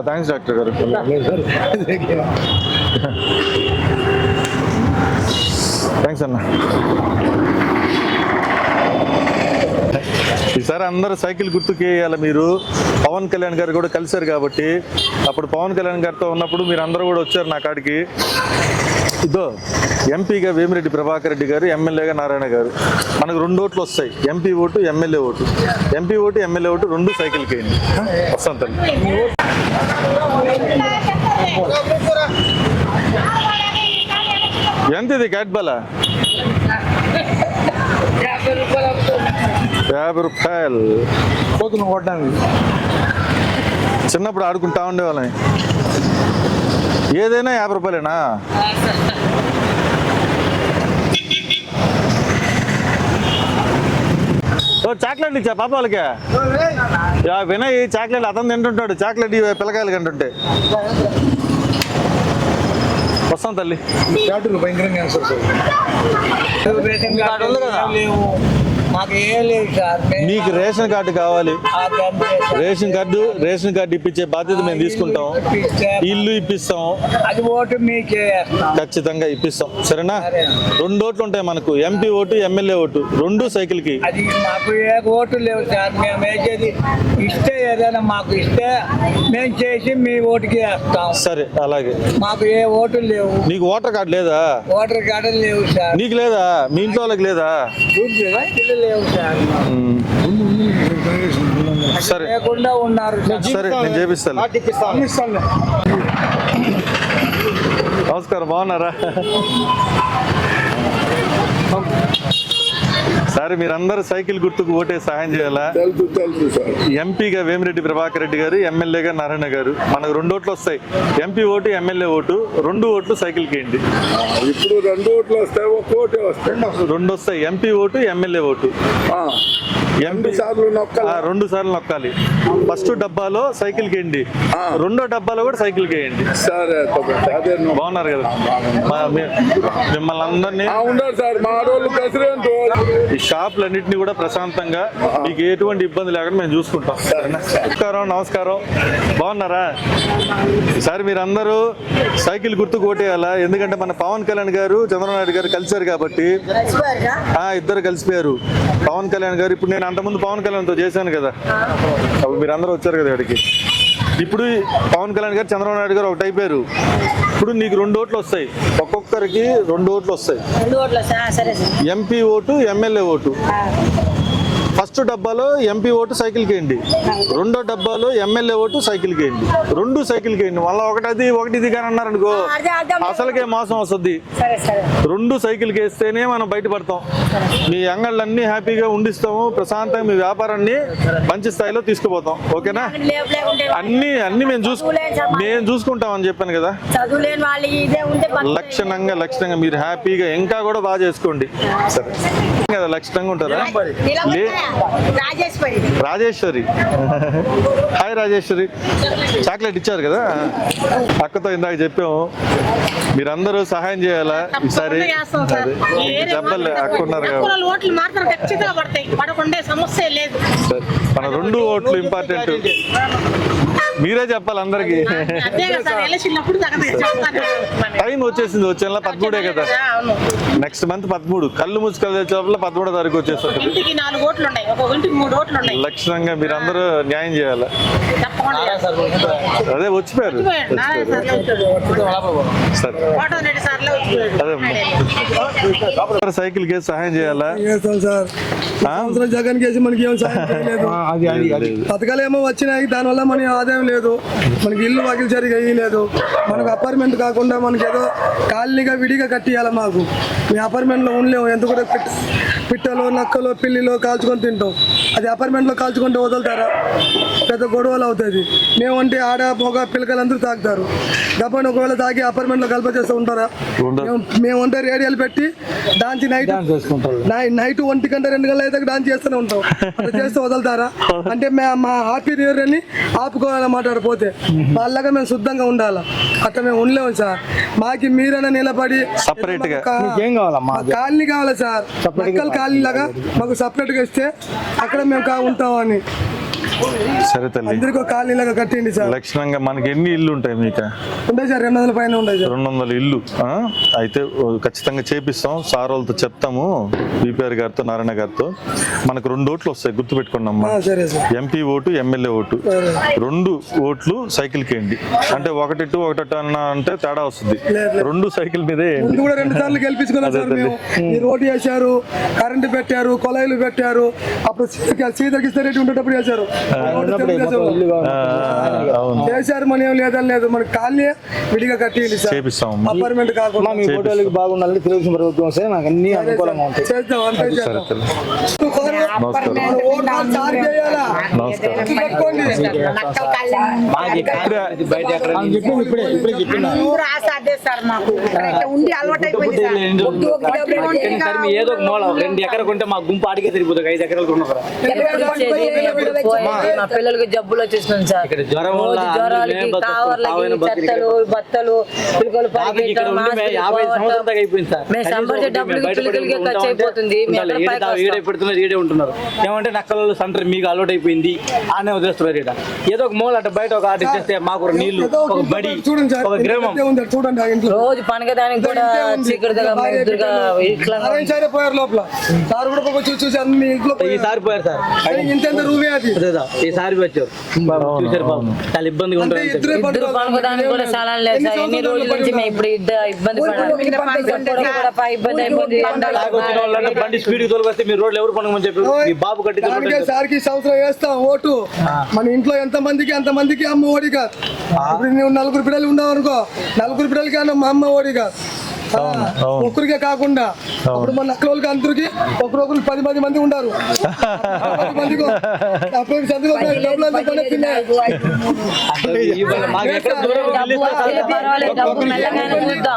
Thanks doctor గారు. Thanks అన్న. ఈసారి అందరూ సైకిల్ గుర్తుకు వేయాలి. మీరు పవన్ కళ్యాణ్ గారు కూడా కలిశారు కాబట్టి, అప్పుడు పవన్ కళ్యాణ్ గారితో ఉన్నప్పుడు మీరు అందరూ కూడా వచ్చారు నా కాడికి. ఇదో ఎంపీగా వేమిరెడ్డి ప్రభాకర్ రెడ్డి గారు, ఎమ్మెల్యేగా నారాయణ గారు. మనకు 2 ఓట్లు వస్తాయి, MP vote, MLA vote. MP vote, MLA vote 2 సైకిల్కి వేయండి. వస్తాను తల్లి. ఎంత ఇది క్యాట్ బాలా? 50 రూపాయలు. పోతున్న కొట్టడానికి చిన్నప్పుడు ఆడుకుంటా ఉండేవాళ్ళని. ఏదైనా 50 రూపాయలేనా? చాక్లెట్ ఇచ్చా పాప వాళ్ళకి. వినయ్ చాక్లెట్ అతను తింటుంటాడు, చాక్లెట్ పిల్లకాయలు కంటుంటే. వస్తాం తల్లి. భయంకరంగా మీకు రేషన్ కార్డు కావాలి. రేషన్ కార్డు ఇప్పించే బాధ్యత మేము తీసుకుంటాం. ఇల్లు ఇప్పిస్తాం, అది ఓటు మీకే ఖచ్చితంగా ఇప్పిస్తాం. సరేనా? 2 ఓట్లు ఉంటాయి మనకు, ఎంపీ ఓటు, ఎమ్మెల్యే ఓటు 2 సైకిల్కి. అది మాకు ఏ ఓటు లేవు సార్. మేము వేసేది ఇస్తే ఏదైనా మాకు ఇస్తే మేము చేసి మీ ఓటుకి వేస్తాం. సరే అలాగే. మాకు ఏ ఓటు లేవు. నీకు ఓటర్ కార్డు లేదా? ఓటర్ కార్డు లేవు సార్. నీకు లేదా? మీ ఇంట్లో వాళ్ళకి లేదా? ఇల్లు లేవు సార్. సరే లేకుండా ఉన్నారు. సరే నేను చేపిస్తాను. నమస్కారం, బాగున్నారా? సరే మీరందరూ సైకిల్ గుర్తుకు ఓటే సహాయం చేయాలా? ఎంపీగా వేమిరెడ్డి ప్రభాకర్ రెడ్డి గారు, ఎమ్మెల్యేగా నారాయణ గారు. మనకు 2 ఓట్లు వస్తాయి, ఎంపీ ఓటు, ఎమ్మెల్యే ఓటు. 2 ఓట్లు సైకిల్కి వేయండి. ఇప్పుడు 2 ఓట్లు వస్తాయి, 1 ఓటే వస్తాయి. 2 వస్తాయి, MP vote, MLA vote. MP 2 సార్లు నొక్కాలి. ఫస్ట్ డబ్బాలో సైకిల్కి వేయండి, 2వ డబ్బాలో కూడా సైకిల్కి వేయండి. బాగున్నారు కదా? మిమ్మల్ని అందరినీ ఈ షాపులన్నింటినీ కూడా ప్రశాంతంగా మీకు ఎటువంటి ఇబ్బంది లేకుండా మేము చూసుకుంటాం. నమస్కారం, బాగున్నారా? ఈసారి మీరందరూ సైకిల్ గుర్తుకు ఓటేయాలా? ఎందుకంటే మన పవన్ కళ్యాణ్ గారు, చంద్రబాబు నాయుడు గారు కలిశారు కాబట్టి. ఇద్దరు కలిసిపోయారు. పవన్ కళ్యాణ్ గారు, ఇప్పుడు నేను అంతకుముందు పవన్ కళ్యాణ్తో చేశాను కదా, అప్పుడు మీరు అందరూ వచ్చారు కదా ఇక్కడికి. ఇప్పుడు పవన్ కళ్యాణ్ గారు, చంద్రబాబు నాయుడు గారు ఒకటి అయిపోయారు. ఇప్పుడు నీకు 2 ఓట్లు వస్తాయి, ఒక్కొక్కరికి 2 ఓట్లు వస్తాయి. MP vote, MLA vote. First డబ్బాలో ఎంపీ ఓటు సైకిల్కి వేయండి, 2వ డబ్బాలో ఎమ్మెల్యే ఓటు సైకిల్కి వేయండి. 2 సైకిల్కి వేయండి. మళ్ళీ ఒకటి ఇది కానీ అన్నారనుకో అసలుకే మోసం వస్తుంది. 2 సైకిల్కి వేస్తేనే మనం బయటపడతాం. మీ అంగళ్ళన్నీ హ్యాపీగా ఉండిస్తాము, ప్రశాంతంగా మీ వ్యాపారాన్ని మంచి స్థాయిలో తీసుకుపోతాం. ఓకేనా? అన్ని మేము చూసుకుంటాం అని చెప్పాను కదా. లక్షణంగా మీరు హ్యాపీగా ఇంకా కూడా బాగా చేసుకోండి. సరే కదా? లక్షణంగా ఉంటారా? రాజేశ్వరి, హాయ్ రాజేశ్వరి. చాక్లెట్ ఇచ్చారు కదా అక్కతో, ఇందాక చెప్పాము. మీరందరూ సహాయం చేయాలా ఈసారి? చెప్పలే అక్క ఉన్నారు కాబట్టి. మన 2 ఓట్లు ఇంపార్టెంట్. మీరే చెప్పాలి అందరికి. టైం వచ్చేసింది, వచ్చేలా 13 కదా. నెక్స్ట్ మంత్ 13, కళ్ళు ముసుకలు లోపల 13వ తారీఖు వచ్చేస్తుంది. లక్షణంగా మీరందరూ న్యాయం చేయాలి. అదే వచ్చిపోయారు. అదే సైకిల్ కేసు సహాయం చేయాలా? జగన్ కేసు మనకి ఏం సహాయం లేదు. పథకాలు ఏమో వచ్చినాయి, దానివల్ల మన ఆదాయం లేదు. మనకి ఇల్లు వాకిలు సరిగా వేయలేదు. మనకు అపార్ట్మెంట్ కాకుండా మనకి ఏదో కాలనీగా విడిగా కట్టియాలి. మాకు మీ అపార్ట్మెంట్లో ఉండలేము. ఎందుకు కూడా పిట్టలు, నక్కలు, పిల్లిలో కాల్చుకొని తింటాం. అది అపార్ట్మెంట్లో కాల్చుకుంటే వదులుతారా? పెద్ద గొడవలు అవుతుంది. మేమంటే ఆడ పొగ పిల్లకలందరూ తాగుతారు. డబ్బాని ఒకవేళ తాగి అపార్ట్మెంట్లో కల్ప చేస్తూ ఉంటారా? మేమంటే రేడియోలు పెట్టి డాన్స్ నైట్ 1 గంట 2 గంటల అయితే డాన్స్ చేస్తూనే ఉంటాం. అట్లా చేస్తే వదులుతారా? అంటే మా హ్యాపీ న్యూ ఇయర్ అని ఆపుకోవాలని మాట్లాడిపోతే వాళ్ళగా మేము శుద్ధంగా ఉండాలా. అట్లా మేము ఉండలేము సార్. మాకి మీరైనా నిలబడి కాలనీ కావాలి సార్. కాలనీ లాగా మాకు సపరేట్ గా ఇస్తే అక్కడ మేము ఉంటామని సరే తల్లి, అందరికీ ఒక కాలనీలాగా కట్టండి సార్. లక్షణంగా మనకి ఎన్ని ఇల్లు ఉంటాయి మీకు? ఉంటాయి సార్, 200 పైన ఉంటాయి సార్. 200 ఇల్లు. అయితే ఖచ్చితంగా చేపిస్తాం, సార్ వాళ్ళతో చెప్తాము, బీపీఆర్ గారితో, నారాయణ గారితో. మనకు 2 ఓట్లు వస్తాయి, గుర్తుపెట్టుకున్నామ్మా. సరే sir. MP vote, MLA vote, 2 ఓట్లు సైకిల్కి వేయండి. అంటే 1-1 అన్న అంటే తేడా వస్తుంది, 2 సైకిల్ మీదే వేయండి. ముందు కూడా 2 సార్లు గెలిపించుకున్నాం సార్ మేము. మీరు రోడ్డు చేశారు, కరెంటు పెట్టారు, కొలాయిలు పెట్టారు. అప్పుడు శ్రీధర్ కిషన్ రెడ్డి ఉండేటప్పుడు చేశారు. అవును, చేశారు, మన ఏం లేదని లేదు. మన కాలనీ విడిగా కట్టేయండి సార్, చేపిస్తాం. అపార్ట్మెంట్ కాకుండా. మీ ఫోటోలకి బాగుండాలి, తెలుగుదేశం ప్రభుత్వం వస్తే నాకు అన్ని అనుకూలంగా ఉంటాయి. చేద్దాం, అంతే సరే చేద్దాం. తల్లి, మన ఓటు చార్జ్ చేయాలా? నమస్కారం. పెట్టుకోండి. ఏదో ఒక మూల 2 ఎకరాలు ఉంటే మా గుంపు ఆడికే తిరిగిపోతుంది. 5 ఎకరాలు ఉన్నప్పుడు మా పిల్లలకి జబ్బులు వచ్చేస్తున్నాయి సార్. జ్వరం వల్ల జ్వరాలకి, కావర్లకి, చెత్తలు, బత్తలు, పిల్లలు ఇక్కడ ఉండి 50 సంవత్సరాల దాకా అయిపోయింది సార్. మేము సంపాదించే డబ్బులకి పిల్లలకి ఖర్చు అయిపోతుంది. ఈడే పెడుతున్నారు, ఈడే ఉంటున్నారు. ఏమంటే నక్కలు సంటర్ మీకు అలవాటు అయిపోయింది, ఆనే వదిలేస్తున్నారు. ఈడ ఏదో ఒక మూల అట్ట బయట ఒక ఆట ఇచ్చేస్తే మాకు నీళ్లు, ఒక బడి, చూడండి సార్, ఒక గ్రామం. చూడండి ఆ ఇంట్లో రోజు పండగదానికి కూడా చీకటిగా ఇట్లా పోయారు లోపల. సార్ కూడా చూసి అన్ని ఇంట్లో ఈసారి పోయారు సార్, ఇంత రూమే అది. ఈసారి వచ్చారు, చూసారు పాపం, చాలా ఇబ్బందిగా ఉంటుంది. ఇద్దరు పండుగదానికి కూడా స్థలాలు లేదు సార్. ఎన్ని రోజుల నుంచి మేము ఇప్పుడు ఇబ్బంది పడాలి, ఇబ్బంది అయిపోయింది. వచ్చిన వాళ్ళంటే బండి స్పీడ్ తోలుకొస్తే మీరు రోడ్లు ఎవరు పండుగమని చెప్పి మీ బాబు కట్టి సార్కి సంవత్సరం వేస్తాం ఓటు. మన ఇంట్లో ఎంత మందికి అంతమందికి అమ్మ ఓడిగా. ఇప్పుడు నువ్వు 4 పిల్లలు ఉన్నావు అనుకో, 4 పిల్లలకి అన్న మా అమ్మ ఓడిగా. ఒక్కరికే కాకుండా అప్పుడు మన అక్కలకి అందరికి ఒకరొకరు 10 మంది ఉన్నారు. 10 మందికి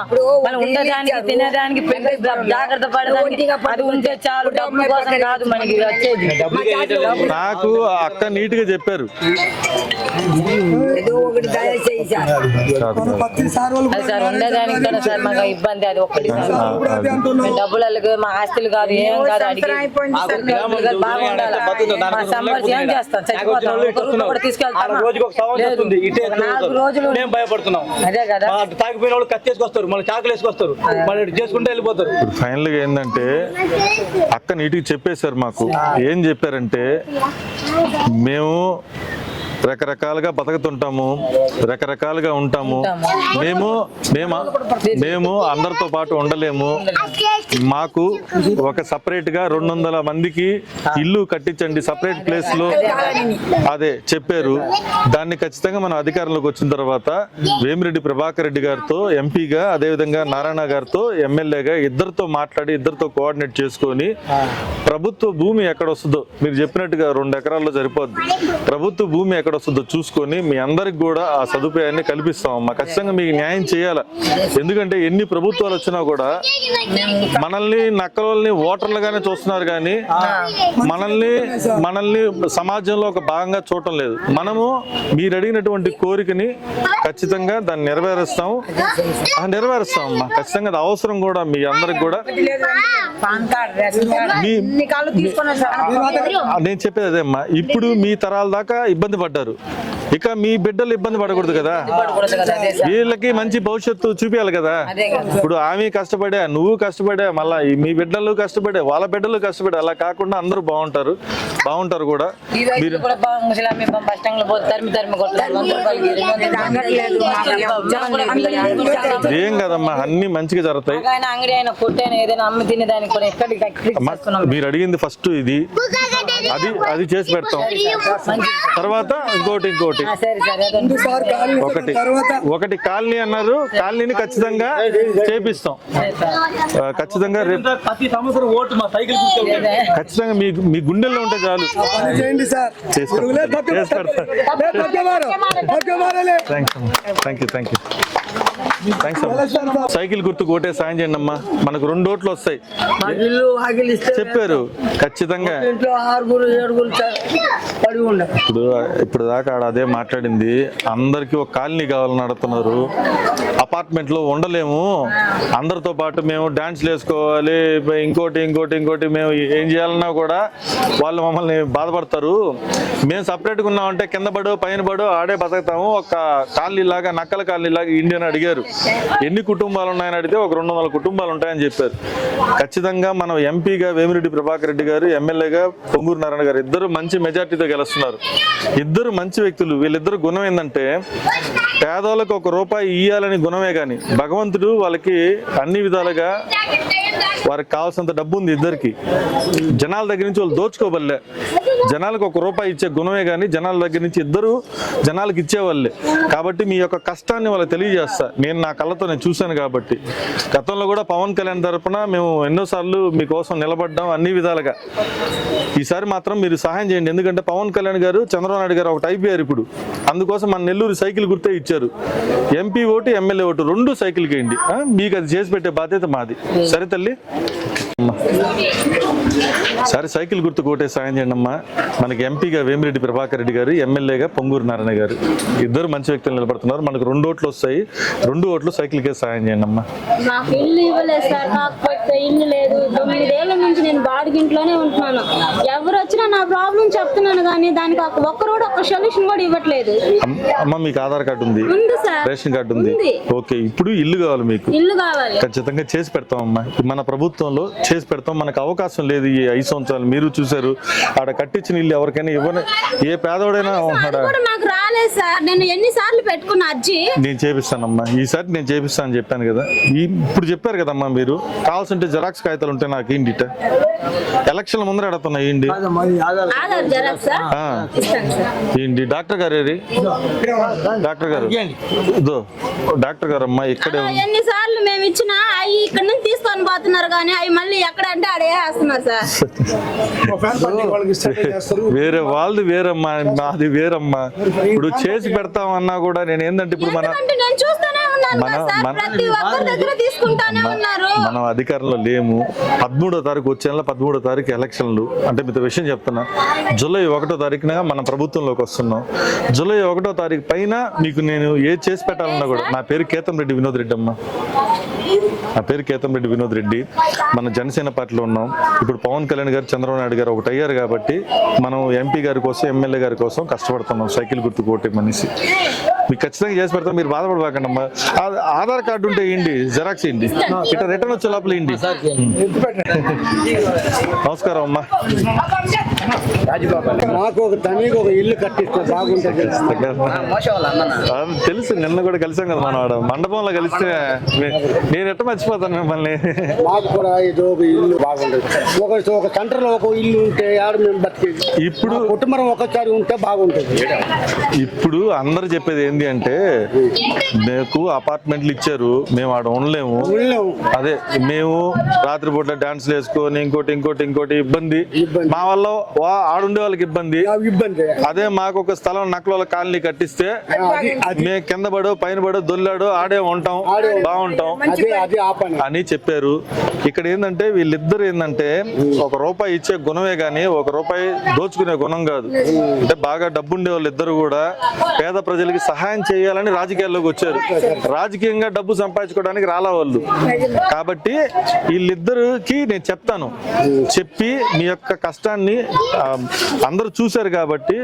అప్పుడు మనం ఉండడానికి, తినేదానికి, జాగ్రత్త పడడానికి అది ఉంటే చాలు. డబ్బుల కోసం కాదు మనకి వచ్చేది. నాకు అక్క నీట్ గా చెప్పారు. అది సార్ ఉండేదానికి కదా సార్ మాకు ఇబ్బంది. అది ఒక్కటి డబ్బులకు, మా ఆస్తులు కాదు, ఏం కాదు. అడిగి బాగుండాలి. మా సంపాదించి ఏం చేస్తాం? చచ్చిపోతాం. తీసుకెళ్తాం. 4 రోజులు భయపడుతున్నాం. అదే కదా, తాగిపోయిన వాళ్ళు కత్తేసుకొస్తారు, మళ్ళీ చాకులు వేసుకొస్తారు, మళ్ళీ చేసుకుంటే వెళ్ళిపోతారు. ఇప్పుడు ఫైనల్ గా ఏంటంటే అక్క నీటికి చెప్పేశారు మాకు. ఏం చెప్పారంటే, మేము రకరకాలుగా బతుకుతుంటాము, రకరకాలుగా ఉంటాము. మేము అందరితో పాటు ఉండలేము. మాకు ఒక సపరేట్ గా 200 మందికి ఇల్లు కట్టించండి సపరేట్ ప్లేస్ లో, అదే చెప్పారు. దాన్ని ఖచ్చితంగా మనం అధికారంలోకి వచ్చిన తర్వాత వేమిరెడ్డి ప్రభాకర్ రెడ్డి గారితో ఎంపీగా, అదేవిధంగా నారాయణ గారితో ఎమ్మెల్యేగా ఇద్దరితో మాట్లాడి, ఇద్దరితో కోఆర్డినేట్ చేసుకొని ప్రభుత్వ భూమి ఎక్కడ వస్తుందో, మీరు చెప్పినట్టుగా 2 ఎకరాల్లో సరిపోద్ది, ప్రభుత్వ భూమి ఎక్కడ వస్తుందో చూసుకొని మీ అందరికి కూడా ఆ సదుపాయాన్ని కల్పిస్తాం అమ్మా. ఖచ్చితంగా మీకు న్యాయం చేయాలి. ఎందుకంటే ఎన్ని ప్రభుత్వాలు వచ్చినా కూడా మనల్ని నక్కలని ఓటర్లుగానే చూస్తున్నారు, కానీ మనల్ని సమాజంలో ఒక భాగంగా చూడటం లేదు. మనము మీరు అడిగినటువంటి కోరికని ఖచ్చితంగా దాన్ని నెరవేరుస్తాం అమ్మా. ఖచ్చితంగా అది అవసరం కూడా మీ అందరికి కూడా. నేను చెప్పేది అదే అమ్మా, ఇప్పుడు మీ తరాల దాకా ఇబ్బంది పడ్డారు, ఇక మీ బిడ్డలు ఇబ్బంది పడకూడదు కదా. వీళ్ళకి మంచి భవిష్యత్తు చూపించాలి కదా. ఇప్పుడు ఆమె కష్టపడే, నువ్వు కష్టపడే, మళ్ళా మీ బిడ్డలు కష్టపడే, వాళ్ళ బిడ్డలు కష్టపడే, అలా కాకుండా అందరూ బాగుంటారు కూడా. మీరు ఏం కదమ్మా, అన్ని మంచిగా జరుగుతాయి. మీరు అడిగింది ఫస్ట్ ఇది, అది చేసి పెడతాం. తర్వాత ఇంకోటి ఒకటి కాలనీ అన్నారు, కాలనీని ఖచ్చితంగా చేపిస్తాం. ఖచ్చితంగా ప్రతి సంవత్సరం ఓటు మా సైకిల్ ఖచ్చితంగా మీ గుండెల్లో ఉంటే చాలు. సైకిల్ గుర్తు కోటే సాయం చేయండి అమ్మా. మనకు 2 ఓట్లు వస్తాయి చెప్పారు. ఖచ్చితంగా ఇప్పుడు దాకా ఆడ అదే మాట్లాడింది. అందరికీ ఒక కాలనీ కావాలని అడుగుతున్నారు. అపార్ట్మెంట్లో ఉండలేము, అందరితో పాటు మేము డాన్స్లు వేసుకోవాలి, ఇంకోటి మేము ఏం చేయాలన్నా కూడా వాళ్ళు మమ్మల్ని బాధపడతారు. మేము సపరేట్గా ఉన్నామంటే కింద పడో పైన పడో ఆడే బతుకుతాము. ఒక కాలనీ లాగా, నక్కల కాలనీ లాగా ఇండియన్ అడిగారు. ఎన్ని కుటుంబాలు ఉన్నాయని అడిగితే ఒక 200 కుటుంబాలు ఉంటాయని చెప్పారు. ఖచ్చితంగా మనం ఎంపీగా వేమిరెడ్డి ప్రభాకర్ రెడ్డి గారు, ఎమ్మెల్యేగా పొంగూరు నారాయణ గారు ఇద్దరు మంచి మెజార్టీతో గెలుస్తున్నారు. ఇద్దరు మంచి వ్యక్తులు. వీళ్ళిద్దరు గుణం ఏంటంటే పేదవాళ్ళకు ₹1 ఇయ్యాలని గుణమే కానీ భగవంతుడు వాళ్ళకి అన్ని విధాలుగా వారికి కావాల్సినంత డబ్బు ఉంది. ఇద్దరికి జనాల దగ్గర నుంచి వాళ్ళు దోచుకోబల్లే. జనాలకు ₹1 ఇచ్చే గుణమే కానీ జనాల దగ్గర నుంచి ఇద్దరు జనాలకు ఇచ్చేవాళ్ళే. కాబట్టి మీ యొక్క కష్టాన్ని వాళ్ళకి తెలియజేస్తా. నేను నా కళ్ళతో నేను చూశాను. కాబట్టి గతంలో కూడా పవన్ కళ్యాణ్ తరపున మేము ఎన్నోసార్లు మీకోసం నిలబడ్డాం అన్ని విధాలుగా. ఈసారి మాత్రం మీరు సహాయం చేయండి. ఎందుకంటే పవన్ కళ్యాణ్ గారు, చంద్రబాబు నాయుడు గారు ఒకటి అయిపోయారు ఇప్పుడు. అందుకోసం మన నెల్లూరు సైకిల్ గుర్తే ఇచ్చారు. ఎంపీ ఓటు, ఎమ్మెల్యే ఓటు 2 సైకిల్కి వేయండి. మీకు అది చేసి పెట్టే బాధ్యత మాది. సరే తల్లి, సరే సైకిల్ గుర్తు కోటే సాయం చేయండి అమ్మా. మనకి ఎంపీగా వేమిరెడ్డి ప్రభాకర్ రెడ్డి గారు, ఎమ్మెల్యేగా పొంగూరు నారాయణ గారు ఇద్దరు మంచి వ్యక్తులు నిలబడుతున్నారు. మనకు 2 ఓట్లు వస్తాయి. 2 ఓట్లు సైకిల్కే సాయం చేయండి అమ్మా. నాకు ఇల్లు ఇవ్వలేదు సార్, కాకపోతే ఇల్లు లేదు. 9 ఏళ్ల నుంచి నేను బాడిగింట్లోనే ఉంటున్నాను. ఎవరు వచ్చినా నా ప్రాబ్లం చెప్తున్నాను కానీ దానికి ఒక్క సొల్యూషన్ కూడా ఇవ్వట్లేదు. అమ్మ మీకు ఆధార్ కార్డు ఉంది, సార్ రేషన్ కార్డు ఉంది. ఓకే, ఇప్పుడు ఇల్లు కావాలి మీకు. ఇల్లు కావాలి, ఖచ్చితంగా చేసి పెడతామమ్మా. మన ప్రభుత్వంలో చేసి పెడతాం. మనకు అవకాశం లేదు ఈ 5 సంవత్సరాలు. మీరు చూసారు, ఆడ కట్టించిన ఇల్లు ఎవరికైనా ఇవ్వని ఏ పేదవాడైనా నాకు రాలేదు సార్. నేను ఎన్నిసార్లు పెట్టుకున్న అర్జీ. నేను చేపిస్తానమ్మా. ఈసారి నేను చేపిస్తానని చెప్పాను కదా. ఇప్పుడు చెప్పారు కదమ్మా, మీరు కావాల్సింటే జెరాక్స్ కాగితాలు ఉంటే నాకు ఏంటి ఎలక్షన్ ముందర అడుగుతున్నా. ఏంటి ఏంటి డాక్టర్ గారు ఏరి? డాక్టర్ గారు ఇదో డాక్టర్ గారు అమ్మా ఇక్కడే. ఎన్నిసార్లు మేము ఇచ్చినా అవి ఇక్కడ నుంచి తీసుకొని పోతున్నారు కానీ అవి మళ్ళీ ఎక్కడ అంటే ఆడే వేస్తున్నారు సార్. వేరే వాళ్ళది వేరమ్మా, నాది వేరమ్మా. ఇప్పుడు చేసి పెడతామన్నా కూడా నేను ఏంటంటే ఇప్పుడు నేను చూస్తూనే ఉన్నాను సార్, ప్రతి ఒక్కరి దగ్గర తీసుకుంటానే ఉన్నారు. మనం అధికారంలో లేము. 13వ తారీఖు వచ్చే నెల 13వ తారీఖు ఎలక్షన్లు. అంటే మీతో విషయం చెప్తున్నా, జూలై 1వ తారీఖున మన ప్రభుత్వంలోకి వస్తున్నాం. జూలై 1వ తారీఖు పైన మీకు నేను ఏది చేసి పెట్టాలన్నా కూడా. నా పేరు కేతంరెడ్డి వినోద్ రెడ్డి అమ్మా. నా పేరు కేతంరెడ్డి వినోద్ రెడ్డి. మన జనసేన పార్టీలో ఉన్నాం. ఇప్పుడు పవన్ కళ్యాణ్ గారు, చంద్రబాబు నాయుడు గారు ఒకటి అయ్యారు కాబట్టి మనం ఎంపీ గారి కోసం, ఎమ్మెల్యే గారి కోసం కష్టపడుతున్నాం. సైకిల్ గుర్తు కోటే మనిషి మీకు ఖచ్చితంగా చేసి పెడతాం. మీరు బాధపడబాకండి అమ్మా. ఆధార్ కార్డు ఉంటే ఏంటి, జెరాక్స్ ఏంటి, ఇట్లా రిటర్న్ వచ్చే లోపల ఏంటి. నమస్కారం అమ్మా. మాకు ఒక తనకి ఒక ఇల్లు కట్టిస్తే బాగుంటుంది. తెలుసు, నిన్న కూడా కలిసాం కదా మనం ఆడ మండపంలో కలిస్తే. నేను ఎట్ట మర్చిపోతాను మిమ్మల్ని. మాకు కూడా ఇది ఒక ఇల్లు బాగుంటుంది. ఒక సెంటర్ లో ఒక ఇల్లు ఉంటే ఆడ మేము బతికేది. ఇప్పుడు కుటుంబం ఒకసారి ఉంటే బాగుంటుంది. ఇప్పుడు అందరు చెప్పేది ఏంటి అంటే, మీకు అపార్ట్మెంట్లు ఇచ్చారు, మేము ఆడ ఉండలేము. అదే మేము రాత్రిపూట డాన్స్లు వేసుకొని ఇంకోటి ఇబ్బంది. మా వల్ల ఆడుండే వాళ్ళకి ఇబ్బంది. అదే మాకు ఒక స్థలం నక్కల కాలనీ కట్టిస్తే మేము కింద పడో పైన పడో దొల్లాడో ఆడే ఉంటాం, బాగుంటాం అని చెప్పారు. ఇక్కడ ఏంటంటే వీళ్ళిద్దరు ఏంటంటే ₹1 ఇచ్చే గుణమే గానీ ₹1 దోచుకునే గుణం కాదు. అంటే బాగా డబ్బుండే వాళ్ళు ఇద్దరు కూడా పేద ప్రజలకి సహాయం చేయాలని రాజకీయాల్లోకి వచ్చారు. రాజకీయంగా డబ్బు సంపాదించుకోవడానికి రాలా వాళ్ళు. కాబట్టి వీళ్ళిద్దరికి నేను చెప్తాను, చెప్పి మీ యొక్క కష్టాన్ని అందరూ చూశారు కాబట్టి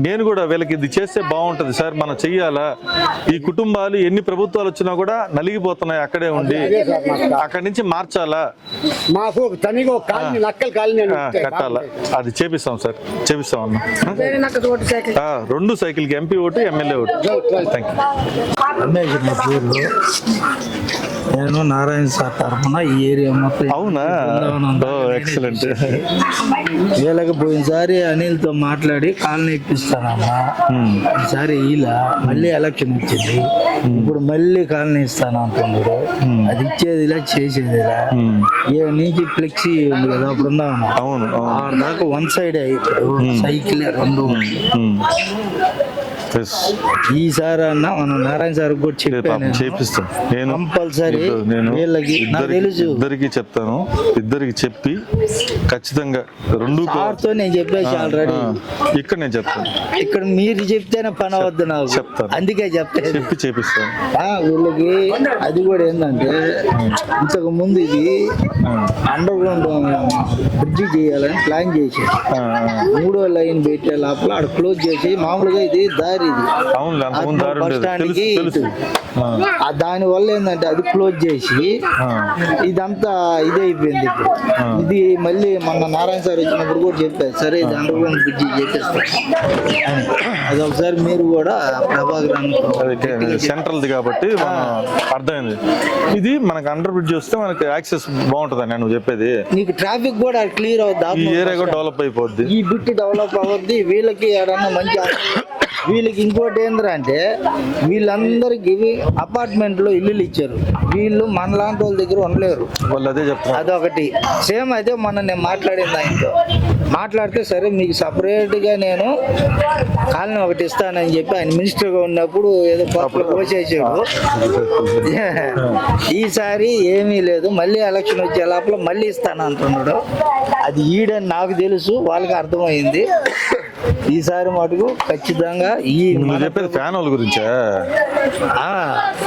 నేను కూడా వీళ్ళకి ఇది చేస్తే బాగుంటది సార్, మనం చెయ్యాలా. ఈ కుటుంబాలు ఎన్ని ప్రభుత్వాలు వచ్చినా కూడా నలిగిపోతున్నాయి అక్కడే ఉండి, అక్కడి నుంచి మార్చాలా. మాకు కట్టాలా, అది చేపిస్తాం సార్, చేపిస్తాం అన్న. 2 సైకిల్కి MP vote, MLA vote. Thank you. నేను నారాయణ సార్ తరఫున ఈ ఏరియా మొత్తం. అవునా, ఎక్సలెంట్. వీళ్ళకి పోయినసారి అనిల్తో మాట్లాడి కాలనీ ఇప్పిస్తానమ్మా. ఈసారి ఇలా మళ్ళీ ఎలక్షన్ వచ్చింది, ఇప్పుడు మళ్ళీ కాలనీ ఇస్తాను అంటున్నారు. అది ఇచ్చేది ఇలా చేసేది ఇలా. ఏ నుంచి ఫ్లెక్సీ ఉంది కదా అప్పుడు దాకా 1 సైడ్ ఇప్పుడు సైకిల్ 2. Yes. ఈసారి అన్న మనం నారాయణ సార్ కూడా చెప్పాను చేపిస్తాను నేను కంపల్సరీ నేను వీళ్ళకి నాకు తెలుసు ఇద్దరికి చెప్తాను, ఇద్దరికి చెప్పి ఖచ్చితంగా రెండు సార్తో నేను చెప్పేసి ఆల్రెడీ ఇక్కడ నేను చెప్తాను, ఇక్కడ మీరు చెప్తేనే పని అవద్దు నాకు చెప్తాను. అందుకే చెప్పేది చెప్పి చేపిస్తాను. వీళ్ళకి అది కూడా ఏంటంటే ఇంతకు ముందు ఇది అండర్ గ్రౌండ్ బ్రిడ్జి చేయాలని ప్లాన్ చేసి 3వ లైన్ పెట్టే లోపల అక్కడ క్లోజ్ చేసి మామూలుగా ఇది దారి ఇది అవును అంతకుముందు దారి బస్ ఉండేది. స్టాండ్కి తెలుసు. దాని వల్ల ఏంటంటే అది క్లోజ్ చేసి ఇదంతా ఇదే అయిపోయింది ఇప్పుడు. ఇది మళ్ళీ మొన్న నారాయణ సార్ వచ్చినప్పుడు కూడా చెప్పారు, సరే ఇది అండర్ గ్రౌండ్ బ్రిడ్జి చేసేస్తారు అని. అది ఒకసారి మీరు కూడా ప్రభాకర్ సెంట్రల్ది కాబట్టి అర్థమైంది. ఇది మనకు అండర్ బ్రిడ్జ్ వస్తే మనకి యాక్సెస్ బాగుంటుంది అని నువ్వు చెప్పేది. నీకు ట్రాఫిక్ కూడా క్లియర్ ఈ అవుతుంది, ఏరియా కూడా డెవలప్ అయిపోద్ది. ఈ బిట్ డెవలప్ అవ్వద్ది. వీళ్ళకి ఏడన్నా మంచి వీళ్ళకి ఇంకోటి ఏంటంటే వీళ్ళందరికి అపార్ట్మెంట్ లో ఇల్లులు ఇచ్చారు, వీళ్ళు మనలాంటి వాళ్ళ దగ్గర ఉండలేరు. వాళ్ళు అదే చెప్తారు. అదొకటి సేమ్ అదే మొన్న నేను మాట్లాడింది ఆయనతో మాట్లాడితే, సరే మీకు సపరేట్ గా నేను కాలనీ ఒకటి ఇస్తానని చెప్పి ఆయన మినిస్టర్ గా ఉన్నప్పుడు ఏదో పప్పులు పోసేసాడు. ఈసారి ఏమీ లేదు, మళ్ళీ ఎలక్షన్ వచ్చే లోపల మళ్ళీ ఇస్తాను అంటున్నాడు. అది ఈడని నాకు తెలుసు, వాళ్ళకి అర్థమైంది. ఈసారి మటుకు ఖచ్చితంగా ఈ నువ్వు చెప్పేది ఫ్యాన్ వాళ్ళ గురించా?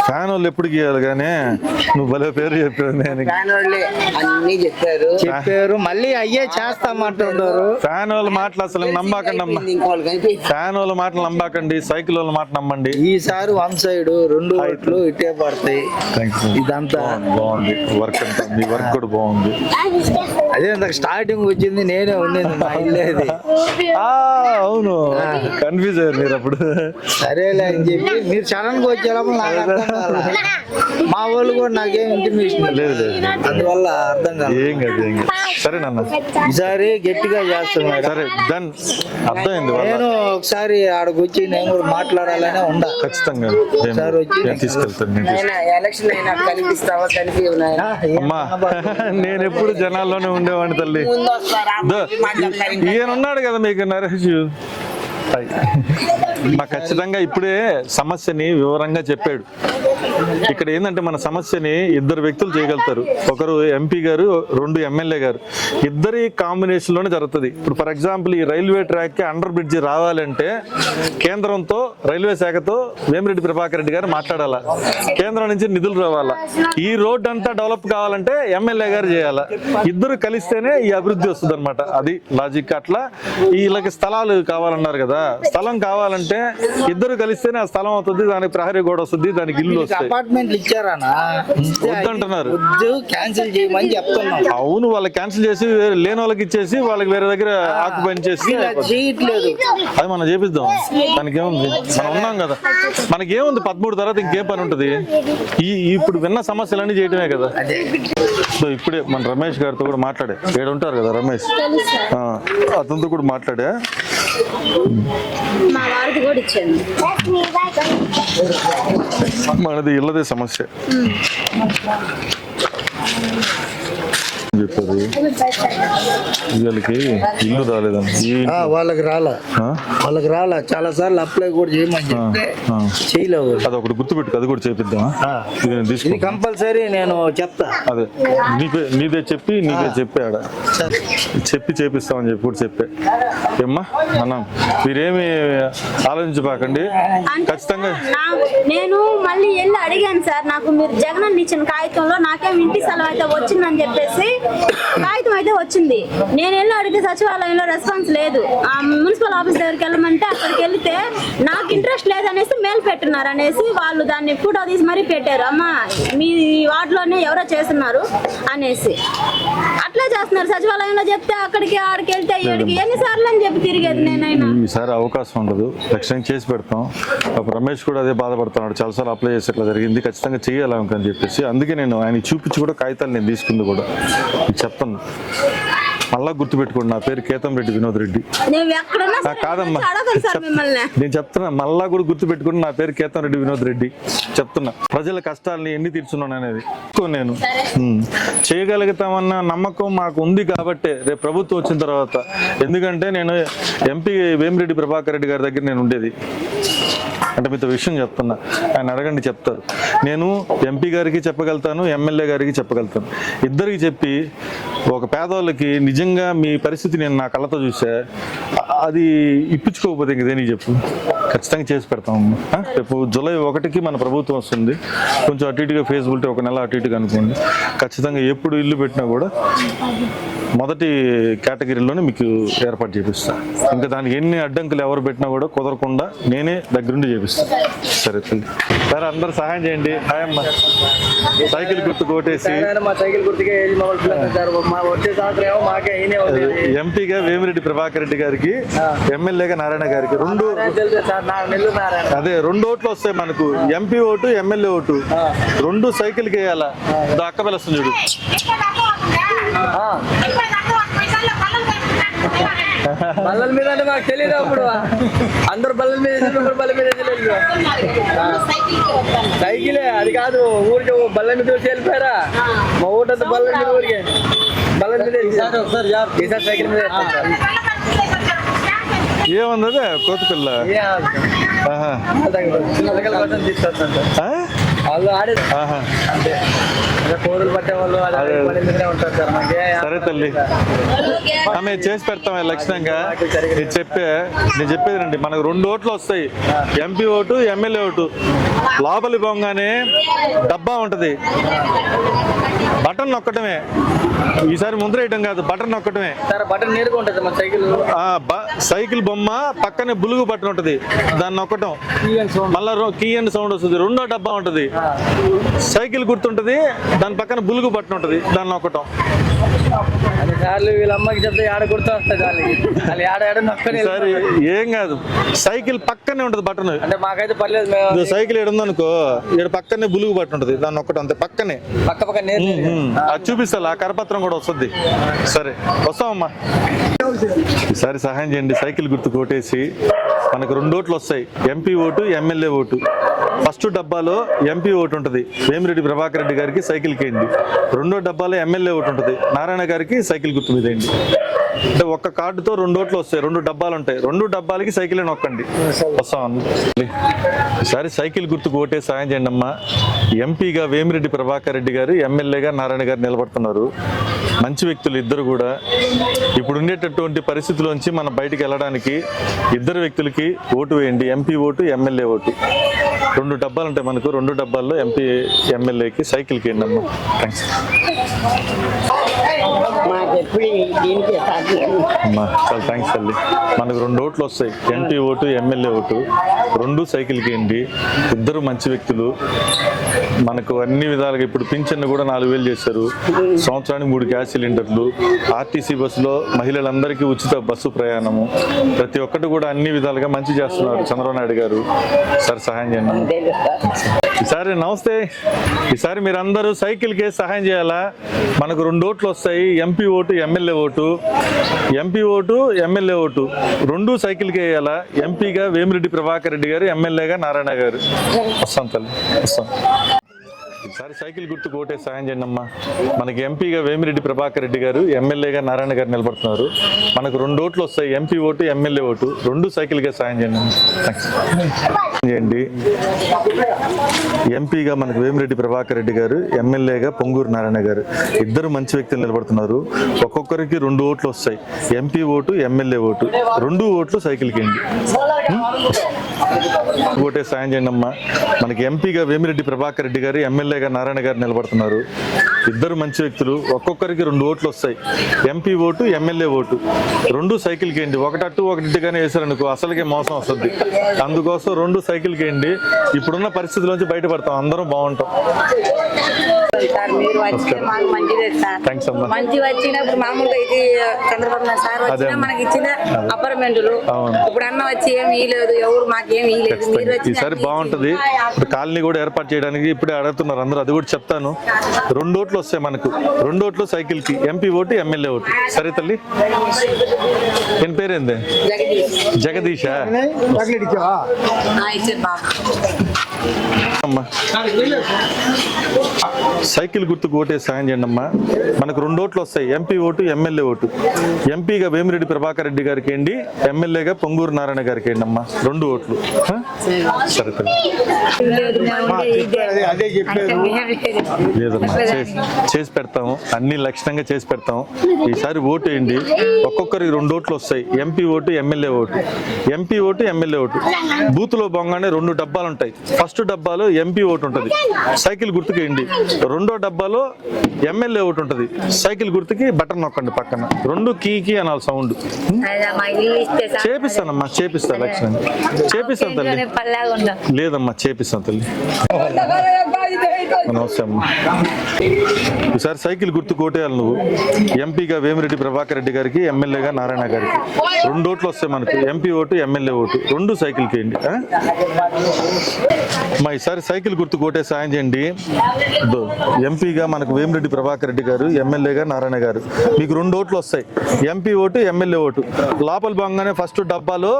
ఫ్యాన్ వాళ్ళు ఎప్పుడు గీయాలి కానీ నువ్వు భలే పేరు చెప్పావు. నేను అన్ని చెప్పారు మళ్ళీ అయ్యే చేస్తామంటున్నారు. ఫ్యాన్ వాళ్ళ మాటలు అసలు నమ్మాకండి అమ్మా, ఫ్యాన్ వాళ్ళ మాటలు నమ్మాకండి, సైకిల్ వాళ్ళ మాట నమ్మండి. ఈసారి 1 సైడ్ 2 ఓట్లు ఇటే పడతాయి. ఇదంతా బాగుంది వర్క్, అంతా మీ వర్క్ కూడా బాగుంది. అదే నాకు స్టార్టింగ్ వచ్చింది నేనే ఉండేది మా ఇల్లేది. అవును కన్ఫ్యూజ్ అయ్యారు మీరు అప్పుడు. సరేలే అని చెప్పి మీరు సడన్ గా వచ్చేటప్పుడు నాకు అర్థం కాలే. మా వాళ్ళు కూడా నాకేం ఇంటిమేషన్ లేదు అందువల్ల అర్థం కాదు. ఏం కాదు ఏం కాదు. సరేనన్న ఈసారి గట్టిగా చేస్తున్నాడు. సరే డన్, అర్థమైంది. నేను ఒకసారి ఆడకు వచ్చి నేను కూడా మాట్లాడాలనే ఉండా. ఖచ్చితంగా ఒకసారి వచ్చి నేను తీసుకెళ్తాను. ఎలక్షన్ అయినా కనిపిస్తావా అమ్మా నేను ఎప్పుడు జనాల్లోనే ఉండేవాడిని తల్లి. ఈయన ఉన్నాడు కదా మీకు నరేష్. మాకు ఖచ్చితంగా ఇప్పుడే సమస్యని వివరంగా చెప్పాడు. ఇక్కడ ఏంటంటే మన సమస్యని 2 వ్యక్తులు చేయగలుగుతారు. ఒకరు ఎంపీ గారు, 2 ఎమ్మెల్యే గారు, ఇద్దరి కాంబినేషన్ లోనే జరుగుతుంది. ఇప్పుడు ఫర్ ఎగ్జాంపుల్ ఈ రైల్వే ట్రాక్ కి అండర్ బ్రిడ్జ్ రావాలంటే కేంద్రంతో రైల్వే శాఖతో వేమిరెడ్డి ప్రభాకర్ రెడ్డి గారు మాట్లాడాలా, కేంద్రం నుంచి నిధులు రావాలా. ఈ రోడ్ అంతా డెవలప్ కావాలంటే ఎమ్మెల్యే గారు చేయాలా. ఇద్దరు కలిస్తేనే ఈ అభివృద్ధి వస్తుంది అనమాట. అది లాజిక్. అట్లా వీళ్ళకి స్థలాలు కావాలన్నారు కదా, స్థలం కావాలంటే ఇద్దరు కలిస్తేనే ఆ స్థలం అవుతుంది, దానికి ప్రహరీ గోడ వస్తుంది, దానికి ఇల్లు వస్తాయి. అపార్ట్మెంట్లు ఇచ్చారనా వద్దంటున్నారు, క్యాన్సిల్ చేయమని చెప్తున్నాం. అవును వాళ్ళు క్యాన్సిల్ చేసి లేని వాళ్ళకి ఇచ్చేసి వాళ్ళకి వేరే దగ్గర ఆక్యుపై చేసి చేయట్లేదు. అది మనం చేపిద్దాం. దానికి ఏముంది, మనం ఉన్నాం కదా. మనకి ఏముంది 13 తర్వాత ఇంకేం పని ఉంటుంది? ఇప్పుడు విన్న సమస్యలన్నీ చేయటమే కదా. సో ఇప్పుడే మన రమేష్ గారితో కూడా మాట్లాడే, ఏడు ఉంటారు కదా రమేష్, అతనితో కూడా మాట్లాడా. మా వారిది కూడా ఇచ్చాను. మనది ఇళ్ళదే సమస్య చెప్పారు. వీళ్ళకి ఇల్లు రాలేదండి. వాళ్ళకి రాలా చాలా సార్లు అప్లై కూడా చేయమని చెప్తే చేయలేవు. అది ఒకటి గుర్తుపెట్టుకు, అది కూడా చేపిద్దామా? ఇది కంపల్సరీ నేను చెప్తా. అదే నీదే చెప్పాడ చెప్పి చేపిస్తామని చెప్పి కూడా చెప్పే. ఏమ్మా అన్నా మీరేమి ఆలోచించబాకండి ఖచ్చితంగా. నేను మళ్ళీ వెళ్ళి అడిగాను సార్, నాకు మీరు జగన్ ఇచ్చిన కాగితంలో నాకేం ఇంటి స్థలం అయితే వచ్చిందని చెప్పేసి కాగితం అయితే వచ్చింది. నేను వెళ్ళి అడిగితే సచివాలయంలో రెస్పాన్స్ లేదు. ఆ మున్సిపల్ ఆఫీస్ దగ్గరికి వెళ్ళమంటే అక్కడికి వెళ్తే నాకు ఇంట్రెస్ట్ లేదనేసి మెయిల్ పెట్టున్నారు అనేసి వాళ్ళు దాన్ని ఫోటో తీసి మరీ పెట్టారు. అమ్మ మీ వార్డులోనే ఎవరో చేస్తున్నారు అనేసి అట్లా చేస్తున్నారు. సచివాలయంలో చెప్తే అక్కడికి ఆడికి వెళ్తే ఇక్కడికి ఎన్నిసార్లు అని చెప్పి తిరిగేది నేనైనా. ఈసారి అవకాశం ఉండదు, ఖచ్చితంగా చేసి పెడతాం. రమేష్ కూడా అదే బాధపడుతున్నాడు, చాలాసార్లు అప్లై చేసి ఇట్లా జరిగింది, ఖచ్చితంగా చేయాలి అని చెప్పేసి. అందుకే నేను ఆయన చూపించి కూడా కాగితాలు నేను తీసుకుంది కూడా చెప్తాను. మళ్ళా గుర్తుపెట్టుకోండి, నా పేరు కేతం రెడ్డి వినోద్ రెడ్డి. కాదమ్మా నేను చెప్తున్నా, మళ్ళా కూడా గుర్తుపెట్టుకుని నా పేరు కేతం రెడ్డి వినోద్ రెడ్డి. చెప్తున్నా ప్రజల కష్టాలని ఎన్ని తీర్చున్నాను అనేది నేను చేయగలుగుతామన్న నమ్మకం మాకు ఉంది కాబట్టి రేపు ప్రభుత్వం వచ్చిన తర్వాత. ఎందుకంటే నేను ఎంపీ వేమిరెడ్డి ప్రభాకర్ రెడ్డి గారి దగ్గర నేను ఉండేది. అంటే మీతో విషయం చెప్తున్నా, ఆయన అడగండి చెప్తారు. నేను ఎంపీ గారికి చెప్పగలుగుతాను, ఎమ్మెల్యే గారికి చెప్పగలుగుతాను. ఇద్దరికి చెప్పి ఒక పేదవాళ్ళకి నిజంగా మీ పరిస్థితి నేను నా కళ్ళతో చూసా, అది ఇప్పించుకోకపోతే ఇంక దేనికి చెప్పు. ఖచ్చితంగా చేసి పెడతాం. రేపు జూలై 1కి మన ప్రభుత్వం వస్తుంది. కొంచెం అటు ఇటుగా ఫేసిబిలిటీ ఒక నెల అటు ఇటుగా అనుకోండి. ఖచ్చితంగా ఎప్పుడు ఇల్లు పెట్టినా కూడా మొదటి కేటగిరీలోనే మీకు ఏర్పాటు చేపిస్తాను. ఇంకా దానికి ఎన్ని అడ్డంకులు ఎవరు పెట్టినా కూడా కుదరకుండా నేనే దగ్గరుండి చేపిస్తాను. సరే తల్లి, సరే అందరు సహాయం చేయండి. హాయ్ అమ్మ. సైకిల్ గుర్తు కోటేసి మా సైకిల్ గుర్తుకే వచ్చే సంవత్సరం ఏమో మాకే అయినే ఉంది. ఎంపీగా వేమిరెడ్డి ప్రభాకర్ రెడ్డి గారికి, ఎమ్మెల్యేగా నారాయణ గారికి అదే 2 ఓట్లు వస్తాయి మనకు. ఎంపీ ఓటు, ఎమ్మెల్యే ఓటు 2 సైకిల్కి వేయాలా. అక్క పిలుస్తుంది చూడు. బల్లల మీద అంటే మాకు తెలియదు. అప్పుడు అందరు బల్లల మీద బల్ల మీద తెలియదు. సైకిలే అది కాదు, ఊరికి బల్ల మీద చూసి వెళ్ళిపోయారా. మా ఊటంతా బల్ల మీద, ఊరికి బల్ల మీద ఈసారి సైకిల్ మీద ఏముంది అదే కోతి పిల్ల. వాళ్ళు ఆడే అంతే. కోరులు పట్టే వాళ్ళు ఉంటారు సార్. మాకే సరే తల్లి, ఆమె చేసి పెడతాం లక్షణంగా. నేను చెప్పేది రండి, మనకు 2 ఓట్లు వస్తాయి. MP vote, MLA vote. లోపలి పోగానే డబ్బా ఉంటది, బటన్ నొక్కటమే. ఈసారి ముందర వేయటం కాదు, బటన్ నొక్కటమే. బటన్ నేరుగా ఉంటుంది మన సైకిల్. సైకిల్ బొమ్మ పక్కనే బులుగు బటన్ ఉంటది, దాన్ని నొక్కటం. మళ్ళా కీ అండ్ సౌండ్ వస్తుంది. 2వ డబ్బా ఉంటది, సైకిల్ గుర్తుంటది, దాని పక్కన బులుగు బటన్ ఉంటది, దాన్ని నొక్కటం. వీళ్ళ అమ్మకి చెప్తే ఆడ గుర్తు వస్తుంది. సరే ఏం కాదు, సైకిల్ పక్కనే ఉంటది బటన్. అంటే మాకైతే పర్లేదు. సైకిల్ ఏడుందనుకో, ఇక్కడ పక్కనే బులుగు బటన్ ఉంటది, దాన్ని నొక్కటం అంతే. పక్కనే అది చూపిస్తా, ఆ కరపత్రం కూడా వస్తుంది. సరే వస్తామమ్మా. ఈసారి సహాయం చేయండి. సైకిల్ గుర్తు కొట్టేసి మనకు 2 ఓట్లు వస్తాయి. MP vote, MLA vote. First డబ్బాలో ఎంపీ ఓటు ఉంటుంది, వేమిరెడ్డి ప్రభాకర్ రెడ్డి గారికి సైకిల్ కేయండి. 2వ డబ్బాలో ఎమ్మెల్యే ఓటు ఉంటుంది, నారాయణ గారికి సైకిల్ గుర్తు మీద వేయండి. అంటే ఒక్క కార్డుతో 2 ఓట్లు వస్తాయి. 2 డబ్బాలు ఉంటాయి. 2 డబ్బాలకి సైకిల్ నొక్కండి. వస్తాం. ఈసారి సైకిల్ గుర్తుకు ఓటే సాయం చేయండి అమ్మా. ఎంపీగా వేమిరెడ్డి ప్రభాకర్ రెడ్డి గారు, ఎమ్మెల్యేగా నారాయణ గారు నిలబడుతున్నారు. మంచి వ్యక్తులు ఇద్దరు కూడా. ఇప్పుడు ఉండేటటువంటి పరిస్థితుల్లోంచి మనం బయటికి వెళ్ళడానికి ఇద్దరు వ్యక్తులకి ఓటు వేయండి. MP vote, MLA vote. 2 డబ్బాలు ఉంటాయి మనకు. 2 డబ్బాల్లో ఎంపీ, ఎమ్మెల్యేకి సైకిల్కి వేయండి అమ్మా. థ్యాంక్స్ అమ్మా, చాలా థ్యాంక్స్ తల్లి. మనకు 2 ఓట్లు వస్తాయి. MP vote, MLA vote. 2 సైకిల్కి వేయండి. ఇద్దరు మంచి వ్యక్తులు. మనకు అన్ని విధాలుగా ఇప్పుడు పింఛన్ను కూడా 4000 చేశారు. సంవత్సరానికి 3 గ్యాస్ సిలిండర్లు. ఆర్టీసీ బస్సులో మహిళలందరికీ ఉచిత బస్సు ప్రయాణము. ప్రతి ఒక్కటి కూడా అన్ని విధాలుగా మంచి చేస్తున్నారు చంద్రబాబు నాయుడు గారు. సార్ సహాయం చేయండి. ఈసారి నమస్తే. ఈసారి మీరందరూ సైకిల్కి సహాయం చేయాలా. మనకు 2 ఓట్లు వస్తాయి. MP vote, MLA vote. MP vote, MLA vote 2 సైకిల్కి వేయాలా. ఎంపీగా వేమిరెడ్డి ప్రభాకర్ రెడ్డి గారు, ఎమ్మెల్యేగా నారాయణ గారు. వస్తాం తల్లి, వస్తాం. ఈసారి సైకిల్ గుర్తుకు ఓటే సాయం చేయండి అమ్మా. మనకి ఎంపీగా వేమిరెడ్డి ప్రభాకర్ రెడ్డి గారు, ఎమ్మెల్యేగా నారాయణ గారు నిలబడుతున్నారు. మనకు 2 ఓట్లు వస్తాయి. MP vote, MLA vote. 2 సైకిల్గా సాయం చేయండి. థ్యాంక్స్ చేయండి. ఎంపీగా మనకు వేమిరెడ్డి ప్రభాకర్ రెడ్డి గారు, ఎమ్మెల్యేగా పొంగూరు నారాయణ గారు. ఇద్దరు మంచి వ్యక్తులు నిలబడుతున్నారు. ఒక్కొక్కరికి 2 ఓట్లు వస్తాయి. MP vote, MLA vote. 2 ఓట్లు సైకిల్కి వేయండి. ఓటే సాయం చేయండి అమ్మా. మనకి ఎంపీగా వేమిరెడ్డి ప్రభాకర్ రెడ్డి గారు, ఎమ్మెల్యేగా నారాయణ గారు నిలబడుతున్నారు. ఇద్దరు మంచి వ్యక్తులు. ఒక్కొక్కరికి 2 ఓట్లు వస్తాయి. MP vote, MLA vote. 2 సైకిల్కి వేయండి. 1 అటు 1 ఇటుగానే వేసారనుకో అసలుకే మోసం వస్తుంది. అందుకోసం 2 సైకిల్కి వేయండి. ఇప్పుడున్న పరిస్థితుల్లోంచి బయటపడతాం, అందరం బాగుంటాం. మీరు వచ్చితే మాకు మంచిదే సార్. థ్యాంక్స్ అమ్మా. మంచి వచ్చినప్పుడు మామూలుగా ఇది చంద్రబాబు నాయుడు సార్ వచ్చినా మనకి ఇచ్చిన అపార్ట్మెంట్లు. ఇప్పుడు అన్న వచ్చి ఏమి ఇవ్వలేదు, ఎవరు మాకేమి ఇవ్వలేదు. ఈసారి బాగుంటది. ఇప్పుడు కాలనీ కూడా ఏర్పాటు చేయడానికి ఇప్పుడే అడుగుతున్నారు అందరూ. అది కూడా చెప్తాను. 2 ఓట్లు వస్తాయి మనకు. 2 ఓట్లు సైకిల్కి. MP vote, MLA vote. సరే తల్లి, నేను పేరేందే? జగదీషా. ఇచ్చారు బాబు. అమ్మా సైకిల్ గుర్తుకు ఓటేసి సాయం చేయండి అమ్మా. మనకు 2 ఓట్లు వస్తాయి, ఎంపీ ఓటు, ఎమ్మెల్యే ఓటు. ఎంపీగా వేమిరెడ్డి ప్రభాకర్ రెడ్డి గారికి ఏంటి, ఎమ్మెల్యేగా పొంగూరు నారాయణ గారికి ఏంటి అమ్మా, 2 ఓట్లు. సరే అదే చెప్పారు. లేదమ్మా, చేసి పెడతాము, అన్ని లక్షణంగా చేసి పెడతాము. ఈసారి ఓటు వేయండి, ఒక్కొక్కరికి 2 ఓట్లు వస్తాయి, MP vote, MLA vote. MP vote, MLA vote. Booth లో బొంగానే 2 డబ్బాలు ఉంటాయి. ఫస్ట్ డబ్బాలో ఎంపీ ఓటు ఉంటుంది, సైకిల్ గుర్తుకు వేయండి. 2వ డబ్బాలో ఎమ్మెల్యే ఓటు ఉంటుంది, సైకిల్ గుర్తుకి బటన్ నొక్కండి పక్కన. 2 కీ అనాలి సౌండ్. చేపిస్తానమ్మా, చేపిస్తా లక్షణంగా చేపిస్తాను తల్లి. లేదమ్మా, చేపిస్తాను తల్లి. నమస్తే అమ్మా. ఈసారి సైకిల్ గుర్తు కోటేయాలి నువ్వు. ఎంపీగా వేమిరెడ్డి ప్రభాకర్ రెడ్డి గారికి, ఎమ్మెల్యేగా నారాయణ గారికి 2 ఓట్లు వస్తాయి మనకు, ఎంపీ ఓటు, ఎమ్మెల్యే ఓటు. 2 సైకిల్కి వేయండి అమ్మా. ఈసారి సైకిల్ గుర్తు కోటే సాయం చేయండి. ఎంపీగా మనకు వేమిరెడ్డి ప్రభాకర్ రెడ్డి గారు, ఎమ్మెల్యేగా నారాయణ గారు. మీకు 2 ఓట్లు వస్తాయి, ఎంపీ ఓటు, ఎమ్మెల్యే ఓటు. లోపల భాగంగానే ఫస్ట్ డబ్బాలో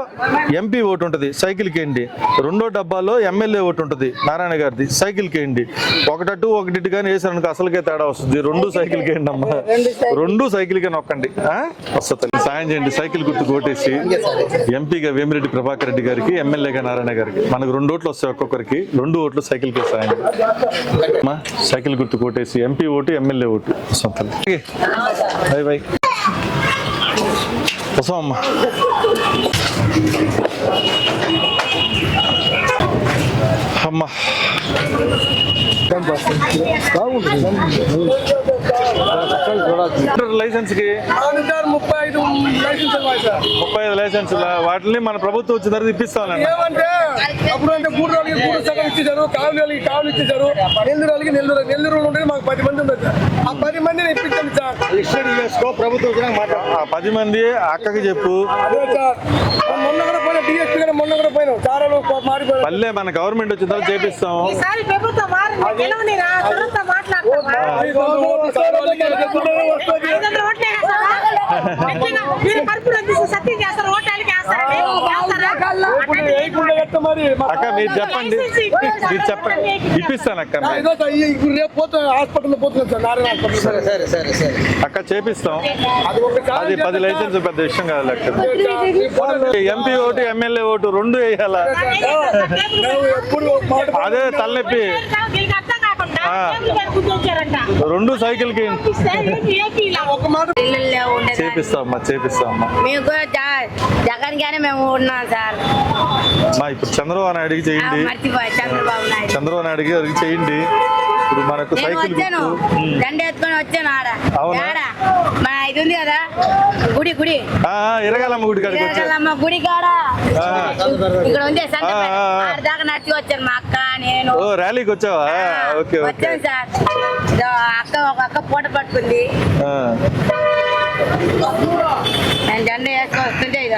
ఎంపీ ఓటు ఉంటుంది, సైకిల్కి వేయండి. 2వ డబ్బాలో ఎమ్మెల్యే ఓటు ఉంటుంది, నారాయణ గారిది, సైకిల్కి వేయండి. 1 కానీ వేసారనుకో అసలుకే తేడా వస్తుంది. 2 సైకిల్కి వేయండి అమ్మా, 2 సైకిల్కే నొక్కండి. వస్తుంది సాయం చేయండి. సైకిల్ గుర్తు కోటేసి ఎంపీగా వేమిరెడ్డి ప్రభాకర్ రెడ్డి గారికి, ఎమ్మెల్యేగా నారాయణ గారికి మనకు 2 ఓట్లు వస్తాయి, ఒక్కొక్కరికి 2 ఓట్లు సైకిల్కి సాయం. సైకిల్ గుర్తు కోటేసి MP vote, MLA vote. Bye bye. వస్తామమ్మా. అమ్మా లైసెన్స్ కి 35 లైసెన్స్ వాటిని మన ప్రభుత్వం వచ్చిన తర్వాత ఇప్పిస్తాం. ఏమంటే అప్పుడు అంటే 3 రోజులకి 3 సగం ఇచ్చేసారు, కావులు ఇచ్చేసారు. నెల్లూరు ఉంటే మాకు 10 మంది ఉండదు. ఆ 10 మందిని ఇప్పించండి సార్. ప్రభుత్వం 10 మంది అక్కకి చెప్పు. అదే సార్, మొన్న కూడా పోయినా డిఎస్పీ గారు, మొన్న కూడా పోయినాం. చారాలు మారిపోయారు. మళ్ళీ మన గవర్నమెంట్ వచ్చిన తర్వాత చేపిస్తాం. అక్క మీరు చెప్పండి, ఇప్పిస్తాను అక్క. రేపు పోతే హాస్పిటల్ పోతున్నాం సార్, నారాయణ హాస్పిటల్. అక్క చేపిస్తాం. అది 10 లైసెన్స్ పెద్ద విషయం కాదు లెక్క. ఎంపీ ఓటు, ఎమ్మెల్యే ఓటు 2 వేయాలా? అదే తలనొప్పి. 2 సైకిల్కి చేపిస్తామమ్మా, చేపిస్తామమ్మా. మేము కూడా జగన్ గానే మేము ఉన్నాం సార్. ఇప్పుడు చంద్రబాబు నాయుడుకి చేయండి, చంద్రబాబు నాయుడుకి అది చేయండి. ఇప్పుడు మనకు సైకిల్ దండ ఎత్తుకొని వచ్చాను ఆడ. మన ఇది ఉంది కదా గుడి ఇరగాలమ్మ గుడి కాడికి ఇరగాలమ్మ గుడి కాడ ఇక్కడ ఉంది దాకా నడిచి వచ్చాను మా అక్క నేను. ర్యాలీకి వచ్చావా? ఓకే వచ్చాను సార్. ఒక అక్క పూట పట్టుకుంది, నేను దండ వేసుకొని వస్తుంటే ఇక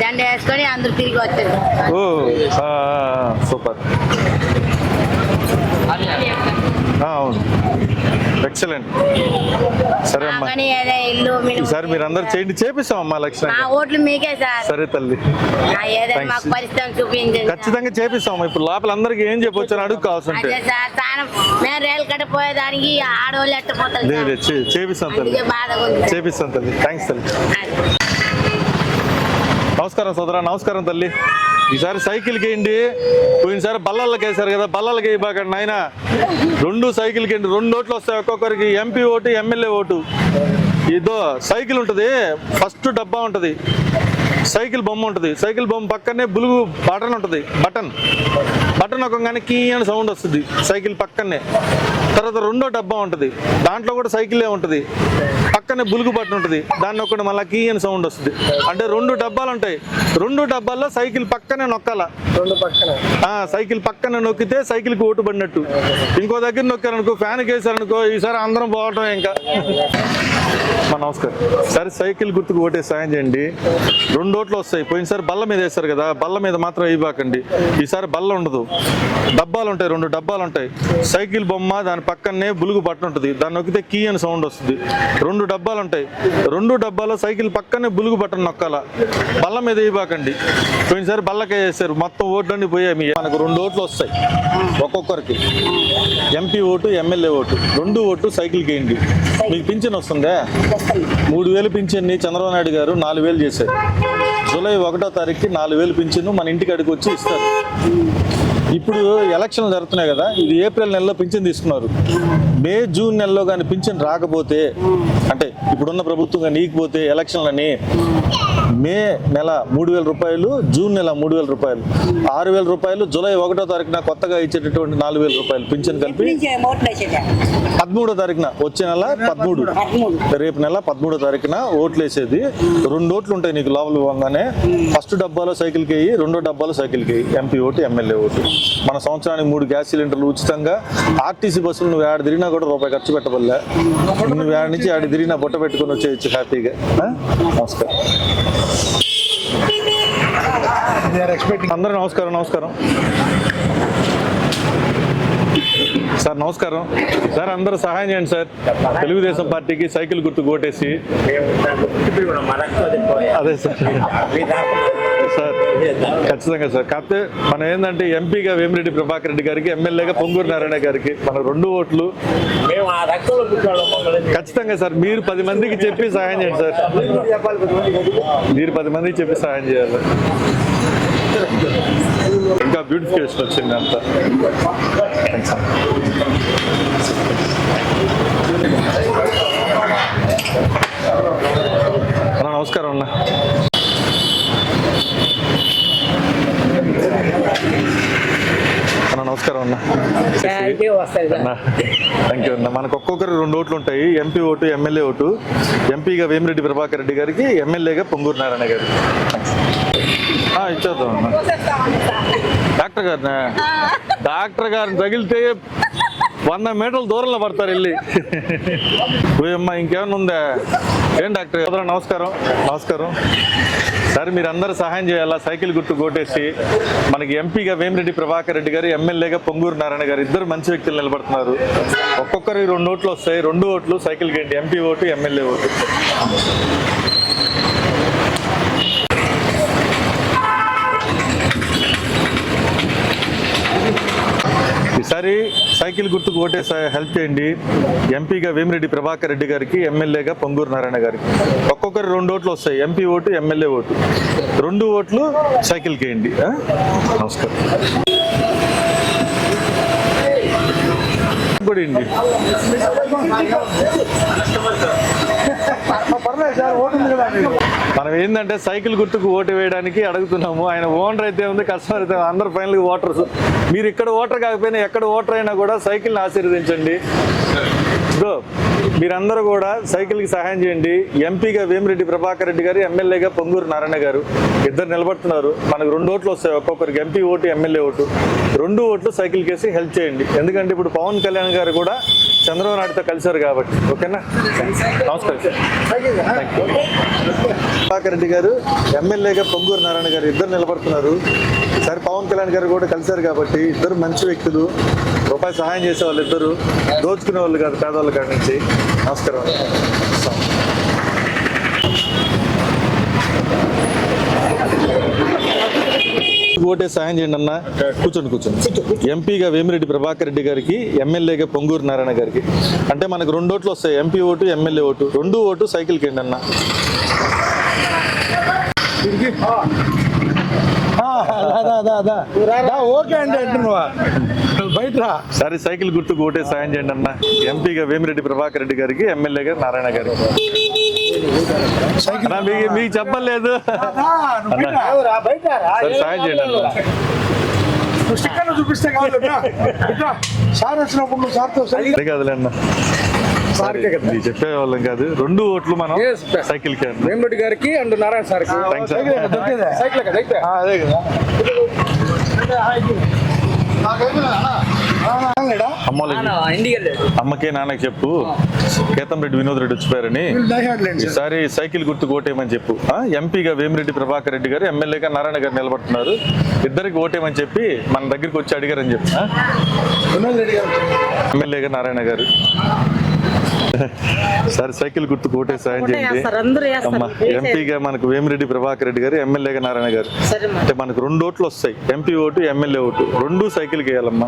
దండ వేసుకొని అందరూ తిరిగి వచ్చారు. సూపర్, అవును, ఎక్సలెంట్. సరే అమ్మా, ఈసారి మీరు అందరు చేయండి, చేపిస్తామమ్మా. లక్ష్యం ఓట్లు మీకే సార్. సరే తల్లి, మాకు పరిస్థితి చూపించండి, ఖచ్చితంగా చేపిస్తామమ్మా. ఇప్పుడు లోపల అందరికి ఏం చెప్పొచ్చు అని అడుగు కావాల్సి ఉంటే మేము రైలు కట్టపోయేదానికి ఆడవాళ్ళు ఎట్టపోతారు. చేపిస్తాం తల్లి, చేపిస్తాం తల్లి. థ్యాంక్స్ తల్లి. నమస్కారం సోదరా, నమస్కారం తల్లి. ఈసారి సైకిల్కి వేయండి. పోయినసారి బల్లలకి వేసారు కదా, బల్లలకి వేయబాకండి నాయన. 2 సైకిల్కి వేయండి, 2 ఓట్లు వస్తాయి ఒక్కొక్కరికి, ఎంపీ ఓటు, ఎమ్మెల్యే ఓటు. ఇదో సైకిల్ ఉంటుంది, ఫస్ట్ డబ్బా ఉంటుంది, సైకిల్ బొమ్మ ఉంటుంది, సైకిల్ బొమ్మ పక్కనే బులుగు బటన్ ఉంటుంది, బటన్ ఒక్కగానే కీ అని సౌండ్ వస్తుంది సైకిల్ పక్కనే. తర్వాత 2వ డబ్బా ఉంటుంది, దాంట్లో కూడా సైకిలే ఉంటుంది, పక్కనే బులుగు బటన్ ఉంటుంది, దాన్ని ఒక్కటి మళ్ళీ కీ అని సౌండ్ వస్తుంది. అంటే 2 డబ్బాలు ఉంటాయి, 2 డబ్బాల్లో సైకిల్ పక్కనే నొక్కాల. సైకిల్ పక్కన నొక్కితే సైకిల్కి ఓటు పడినట్టు. ఇంకో దగ్గర నొక్కారనుకో, ఫ్యాన్కి వేసారనుకో, ఈసారి అందరం పోవటం ఇంకా. నమస్కారం. సరే సైకిల్ గుర్తుకు ఓటే సాయం చేయండి. 2 ఓట్లు వస్తాయి. పోయినసారి బల్ల మీద వేస్తారు కదా, బల్ల మీద మాత్రం వేయబాకండి. ఈసారి బల్ల ఉండదు, డబ్బాలు ఉంటాయి, 2 డబ్బాలు ఉంటాయి. సైకిల్ బొమ్మ, దాని పక్కనే బులుగు బట్టన్ ఉంటుంది, దాన్ని నొక్కితే కీ అని సౌండ్ వస్తుంది. 2 డబ్బాలు ఉంటాయి, 2 డబ్బాలో సైకిల్ పక్కనే బులుగు బట్టన్ నొక్కాల, బల్ల మీద వేయబాకండి. పోయినసారి బల్లకే వేస్తారు, మొత్తం ఓట్లన్నీ పోయాయి. మనకు 2 ఓట్లు వస్తాయి ఒక్కొక్కరికి. ఎంపీ ఓటు, ఎమ్మెల్యే ఓటు, 2 ఓట్లు సైకిల్కి వేయండి. మీకు పింఛన్ వస్తుందా? 3,000 పింఛన్ని చంద్రబాబు నాయుడు గారు 4,000 చేశారు. జూలై 1వ తారీఖుకి 4,000 పింఛను మన ఇంటికి అడిగి వచ్చి ఇస్తారు. ఇప్పుడు ఎలక్షన్లు జరుగుతున్నాయి కదా, ఇది ఏప్రిల్ నెలలో పింఛన్ తీసుకున్నారు. మే జూన్ నెలలో కానీ పింఛన్ రాకపోతే, అంటే ఇప్పుడున్న ప్రభుత్వంగా నీకపోతే ఎలక్షన్లని మే నెల 3,000 రూపాయలు, జూన్ నెల 3,000 రూపాయలు, 6,000 రూపాయలు, జూలై 1వ తారీఖున కొత్తగా ఇచ్చేటటువంటి 4,000 రూపాయలు పింఛన్ కలిపి 13వ తారీఖున, వచ్చే నెల 13, రేపు నెల 13వ తారీఖున ఓట్లు వేసేది. 2 ఓట్లు ఉంటాయి నీకు లోపల పోగానే. ఫస్ట్ డబ్బాలో సైకిల్కి వేయి, 2వ డబ్బాలో సైకిల్కి వేయి. MP vote, MLA vote. మన సంవత్సరానికి 3 గ్యాస్ సిలిండర్లు ఉచితంగా. ఆర్టీసీ బస్సులు నువ్వు ఏడ తిరిగినా కూడా రూపాయి ఖర్చు పెట్టబల్లే. నువ్వు ఏడ నుంచి ఆడ తిరిగినా బుట్ట పెట్టుకుని వచ్చేయచ్చు హ్యాపీగా. నమస్కారం అందరూ. నమస్కారం సార్. నమస్కారం సార్. అందరూ సహాయం చేయండి సార్. తెలుగుదేశం పార్టీకి సైకిల్ గుర్తు ఓటేసి. అదే సార్. సార్ ఖచ్చితంగా సార్. కాకపోతే మనం ఏంటంటే ఎంపీగా వేమిరెడ్డి ప్రభాకర్ రెడ్డి గారికి, ఎమ్మెల్యేగా పొంగూరు నారాయణ గారికి మన 2 ఓట్లు ఖచ్చితంగా సార్. మీరు 10 మందికి చెప్పి సహాయం చేయండి సార్. మీరు 10 మందికి చెప్పి సహాయం చేయాలి. ఇంకా బ్యూటిఫికేషన్ వచ్చింది అంతా. అన్న నమస్కారం అన్న. నమస్కారం అన్న. థ్యాంక్ యూ అన్న. మనకు ఒక్కొక్కరు 2 ఓట్లు ఉంటాయి. MP vote, MLA vote. ఎంపీగా వేమిరెడ్డి ప్రభాకర్ రెడ్డి గారికి, ఎమ్మెల్యేగా పొంగూరు నారాయణ గారికి ఇచ్చేద్దాం అన్న. డాక్టర్ గారిని తగిలితే 100 మీటర్ల దూరంలో పడతారు వెళ్ళి. అమ్మా ఇంకేమన్నా ఉందా? ఏం డాక్టర్ గారు? నమస్కారం సార్. మీరు అందరూ సహాయం చేయాలా? సైకిల్ గుర్తు కొట్టేసి మనకి ఎంపీగా వేమిరెడ్డి ప్రభాకర్ రెడ్డి గారు, ఎమ్మెల్యేగా పొంగూరు నారాయణ గారు, ఇద్దరు మంచి వ్యక్తులు నిలబడుతున్నారు. ఒక్కొక్కరికి 2 ఓట్లు వస్తాయి. 2 ఓట్లు సైకిల్కి ఏంటి, ఎంపీ ఓటు, ఎమ్మెల్యే ఓటు. ఈసారి సైకిల్ గుర్తుకు ఓటేసి హెల్ప్ చేయండి. ఎంపీగా వేమిరెడ్డి ప్రభాకర్ రెడ్డి గారికి, ఎమ్మెల్యేగా పొంగూరు నారాయణ గారికి. ఒక్కొక్కరు 2 ఓట్లు వస్తాయి. MP vote, MLA vote. 2 ఓట్లు సైకిల్కి వేయండి. నమస్కారం. మనం ఏంటంటే సైకిల్ గుర్తుకు ఓటు వేయడానికి అడుగుతున్నాము. ఆయన ఓనర్ అయితే ఉంది, కస్టమర్ అయితే అందరు ఫైనల్గా ఓటర్స్. మీరు ఇక్కడ ఓటర్ కాకపోయినా ఎక్కడ ఓటర్ అయినా కూడా సైకిల్ని ఆశీర్వదించండి. మీరందరూ కూడా సైకిల్కి సహాయం చేయండి. ఎంపీగా వేమిరెడ్డి ప్రభాకర్ రెడ్డి గారు, ఎమ్మెల్యేగా పొంగూరు నారాయణ గారు ఇద్దరు నిలబడుతున్నారు. మనకు 2 ఓట్లు వస్తాయి ఒక్కొక్కరికి. MP vote, MLA vote. 2 ఓట్లు సైకిల్ కేసి హెల్ప్ చేయండి. ఎందుకంటే ఇప్పుడు పవన్ కళ్యాణ్ గారు కూడా చంద్రబాబు నాయుడుతో కలిశారు కాబట్టి. ఓకేనా? నమస్కారం. ప్రభాకర్ రెడ్డి గారు, ఎమ్మెల్యేగా పొంగూరు నారాయణ గారు ఇద్దరు నిలబడుతున్నారు. సరే పవన్ కళ్యాణ్ గారు కూడా కలిశారు కాబట్టి ఇద్దరు మంచి వ్యక్తులు. రూపాయి సహాయం చేసే వాళ్ళు ఇద్దరు. దోచుకునే వాళ్ళు కాదు, పేదవాళ్ళ కాడి నుంచి. నమస్కారం. ఓటే సాయం చేయండి అన్న. కూర్చోండి. ఎంపీగా వేమిరెడ్డి ప్రభాకర్ రెడ్డి గారికి, ఎమ్మెల్యేగా పొంగూరు నారాయణ గారికి. అంటే మనకు 2 ఓట్లు వస్తాయి. MP vote, MLA vote. 2 vote సైకిల్కి ఏంటి అన్న. ఓకే అండి బయట. సరే సైకిల్ గుర్తుకు ఓటే సాయం చేయండి అన్న. ఎంపీగా వేమిరెడ్డి ప్రభాకర్ రెడ్డి గారికి, ఎమ్మెల్యేగా నారాయణ గారికి. మీకు చెప్పలేదు. సరే సాయం చేయండి అన్న. చూపిస్తే సార్ వచ్చినప్పుడు సార్తో కాదులే అన్న. చెప్పే వాళ్ళం కాదు. 2 ఓట్లు మనం సైకిల్ కి. వేమిరెడ్డి గారికి అండ్ నారాయణ సార్. అదే కదా. అమ్మోళ్ళకి ఇంటికి వెళ్ళాడు. అమ్మకే నాన్నకి చెప్పు కేతంరెడ్డి వినోద్ రెడ్డి వచ్చిపోయారని ఈసారి సైకిల్ గుర్తుకు ఓటేయమని చెప్పు. ఎంపీగా వేమిరెడ్డి ప్రభాకర్ రెడ్డి గారు, ఎమ్మెల్యేగా నారాయణ గారు నిలబడుతున్నారు. ఇద్దరికి ఓటేయమని చెప్పి మన దగ్గరికి వచ్చి అడిగారని చెప్పు. ఎమ్మెల్యేగా నారాయణ గారు సరే సైకిల్ గుర్తుకు ఓటే సాయం చేయండి. అమ్మా ఎంపీగా మనకు వేమిరెడ్డి ప్రభాకర్ రెడ్డి గారు, ఎమ్మెల్యేగా నారాయణ గారు. అంటే మనకు 2 ఓట్లు వస్తాయి, ఎంపీ ఓటు ఎమ్మెల్యే ఓటు, 2 సైకిల్కి వేయాలమ్మా.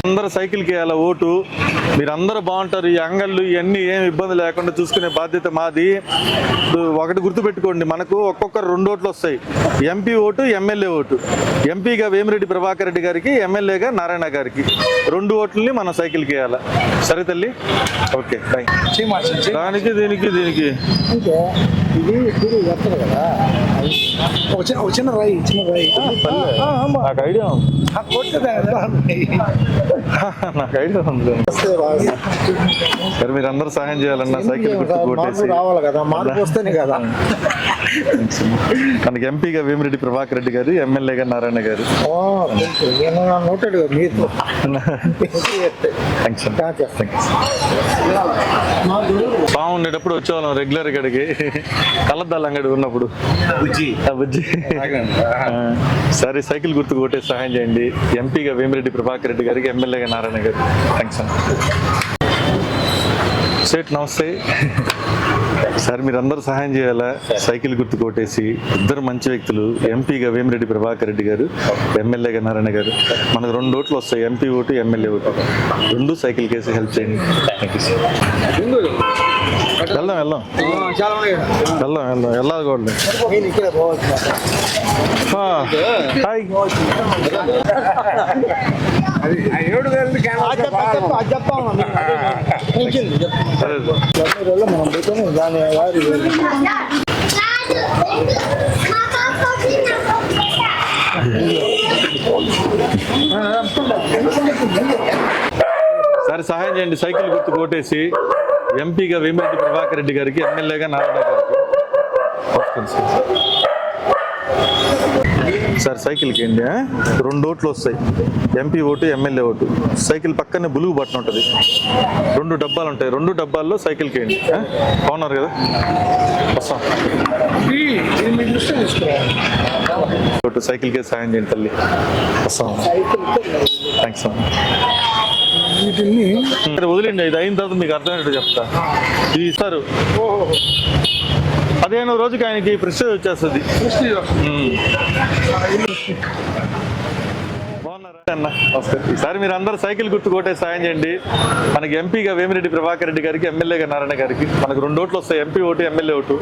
అందరూ సైకిల్కి వేయాల ఓటు. మీరు అందరూ బాగుంటారు. ఈ అంగళ్ళు ఇవన్నీ ఏం ఇబ్బంది లేకుండా చూసుకునే బాధ్యత మాది. ఒకటి గుర్తుపెట్టుకోండి, మనకు ఒక్కొక్కరు 2 ఓట్లు వస్తాయి, ఎంపీ ఓటు ఎమ్మెల్యే ఓటు. ఎంపీగా వేమిరెడ్డి ప్రభాకర్ రెడ్డి గారికి, ఎమ్మెల్యేగా నారాయణ గారికి 2 ఓట్లని మనం సైకిల్కి వేయాలి. సరే తల్లి, ఓకే బాయ్. దానికి దీనికి ఇది వస్తుంది కదా, చిన్న రాయి నాకు ఐడియా ఉంది. నాకు ఐడియా ఉంది. సరే మీరు అందరూ సహాయం చేయాలన్నా సైకిల్ గుర్తుకు ఓటేసి రావాలి కదా, మార్పు వస్తేనే కదా. మనకి ఎంపీగా వేమిరెడ్డి ప్రభాకర్ రెడ్డి గారు, ఎమ్మెల్యేగా నారాయణ గారు. బాగుండేటప్పుడు వచ్చేవాళ్ళం రెగ్యులర్ గడికి, కళ్ళద్దాల అంగడి ఉన్నప్పుడు బుజ్జి. సరే సైకిల్ గుర్తుకు ఓటే సహాయం చేయండి. ఎంపీగా వేమిరెడ్డి ప్రభాకర్ రెడ్డి గారికి, ఎమ్మెల్యేగా నారాయణ గారు. థ్యాంక్స్ అండి. సేట్ నమస్తే సార్, మీరు అందరూ సహాయం చేయాలా సైకిల్ గుర్తుకు ఓటేసి. ఇద్దరు మంచి వ్యక్తులు, ఎంపీగా వేమిరెడ్డి ప్రభాకర్ రెడ్డి గారు, ఎమ్మెల్యేగా నారాయణ గారు. మనకు 2 ఓట్లు వస్తాయి, MP vote MLA vote. 2 cycle కేసి హెల్ప్ చేయండి. వెళ్దాం వెళ్దాం వెళ్దాం వెళ్దాం వెళ్ళాలి కూడా. హాయ్ సరే సహాయం చేయండి సైకిల్ గుర్తుకు ఓటేసి. ఎంపీగా వేమిరెడ్డి ప్రభాకర్ రెడ్డి గారికి, ఎమ్మెల్యేగా నారాయణ గారికి. సార్ సైకిల్కి ఏంటి 2 ఓట్లు వస్తాయి, MP vote MLA vote. Cycle పక్కనే బులుగు బటన్ ఉంటుంది, 2 డబ్బాలు ఉంటాయి. 2 డబ్బాల్లో సైకిల్కి ఏంటి బాగున్నారు కదా. వస్తాం సైకిల్కే సాయం చేయండి తల్లి. వస్తాం థ్యాంక్స్ అమ్మా. వదిలేండి, ఇది అయిన తర్వాత మీకు అర్థమయ్యేట్టు చెప్తా. ఇది ఇస్తారు 15వ రోజుకి ఆయనకి ప్రెస్టేజ్ వచ్చేస్తుంది. అన్న వస్తారు. ఈసారి మీరు అందరూ సైకిల్ గుర్తు కొట్టే సాయం చేయండి. మనకి ఎంపీగా వేమిరెడ్డి ప్రభాకర్ రెడ్డి గారికి, ఎమ్మెల్యేగా నారాయణ గారికి. మనకు 2 ఓట్లు వస్తాయి, ఎంపీ ఓటు ఎమ్మెల్యే ఓటు.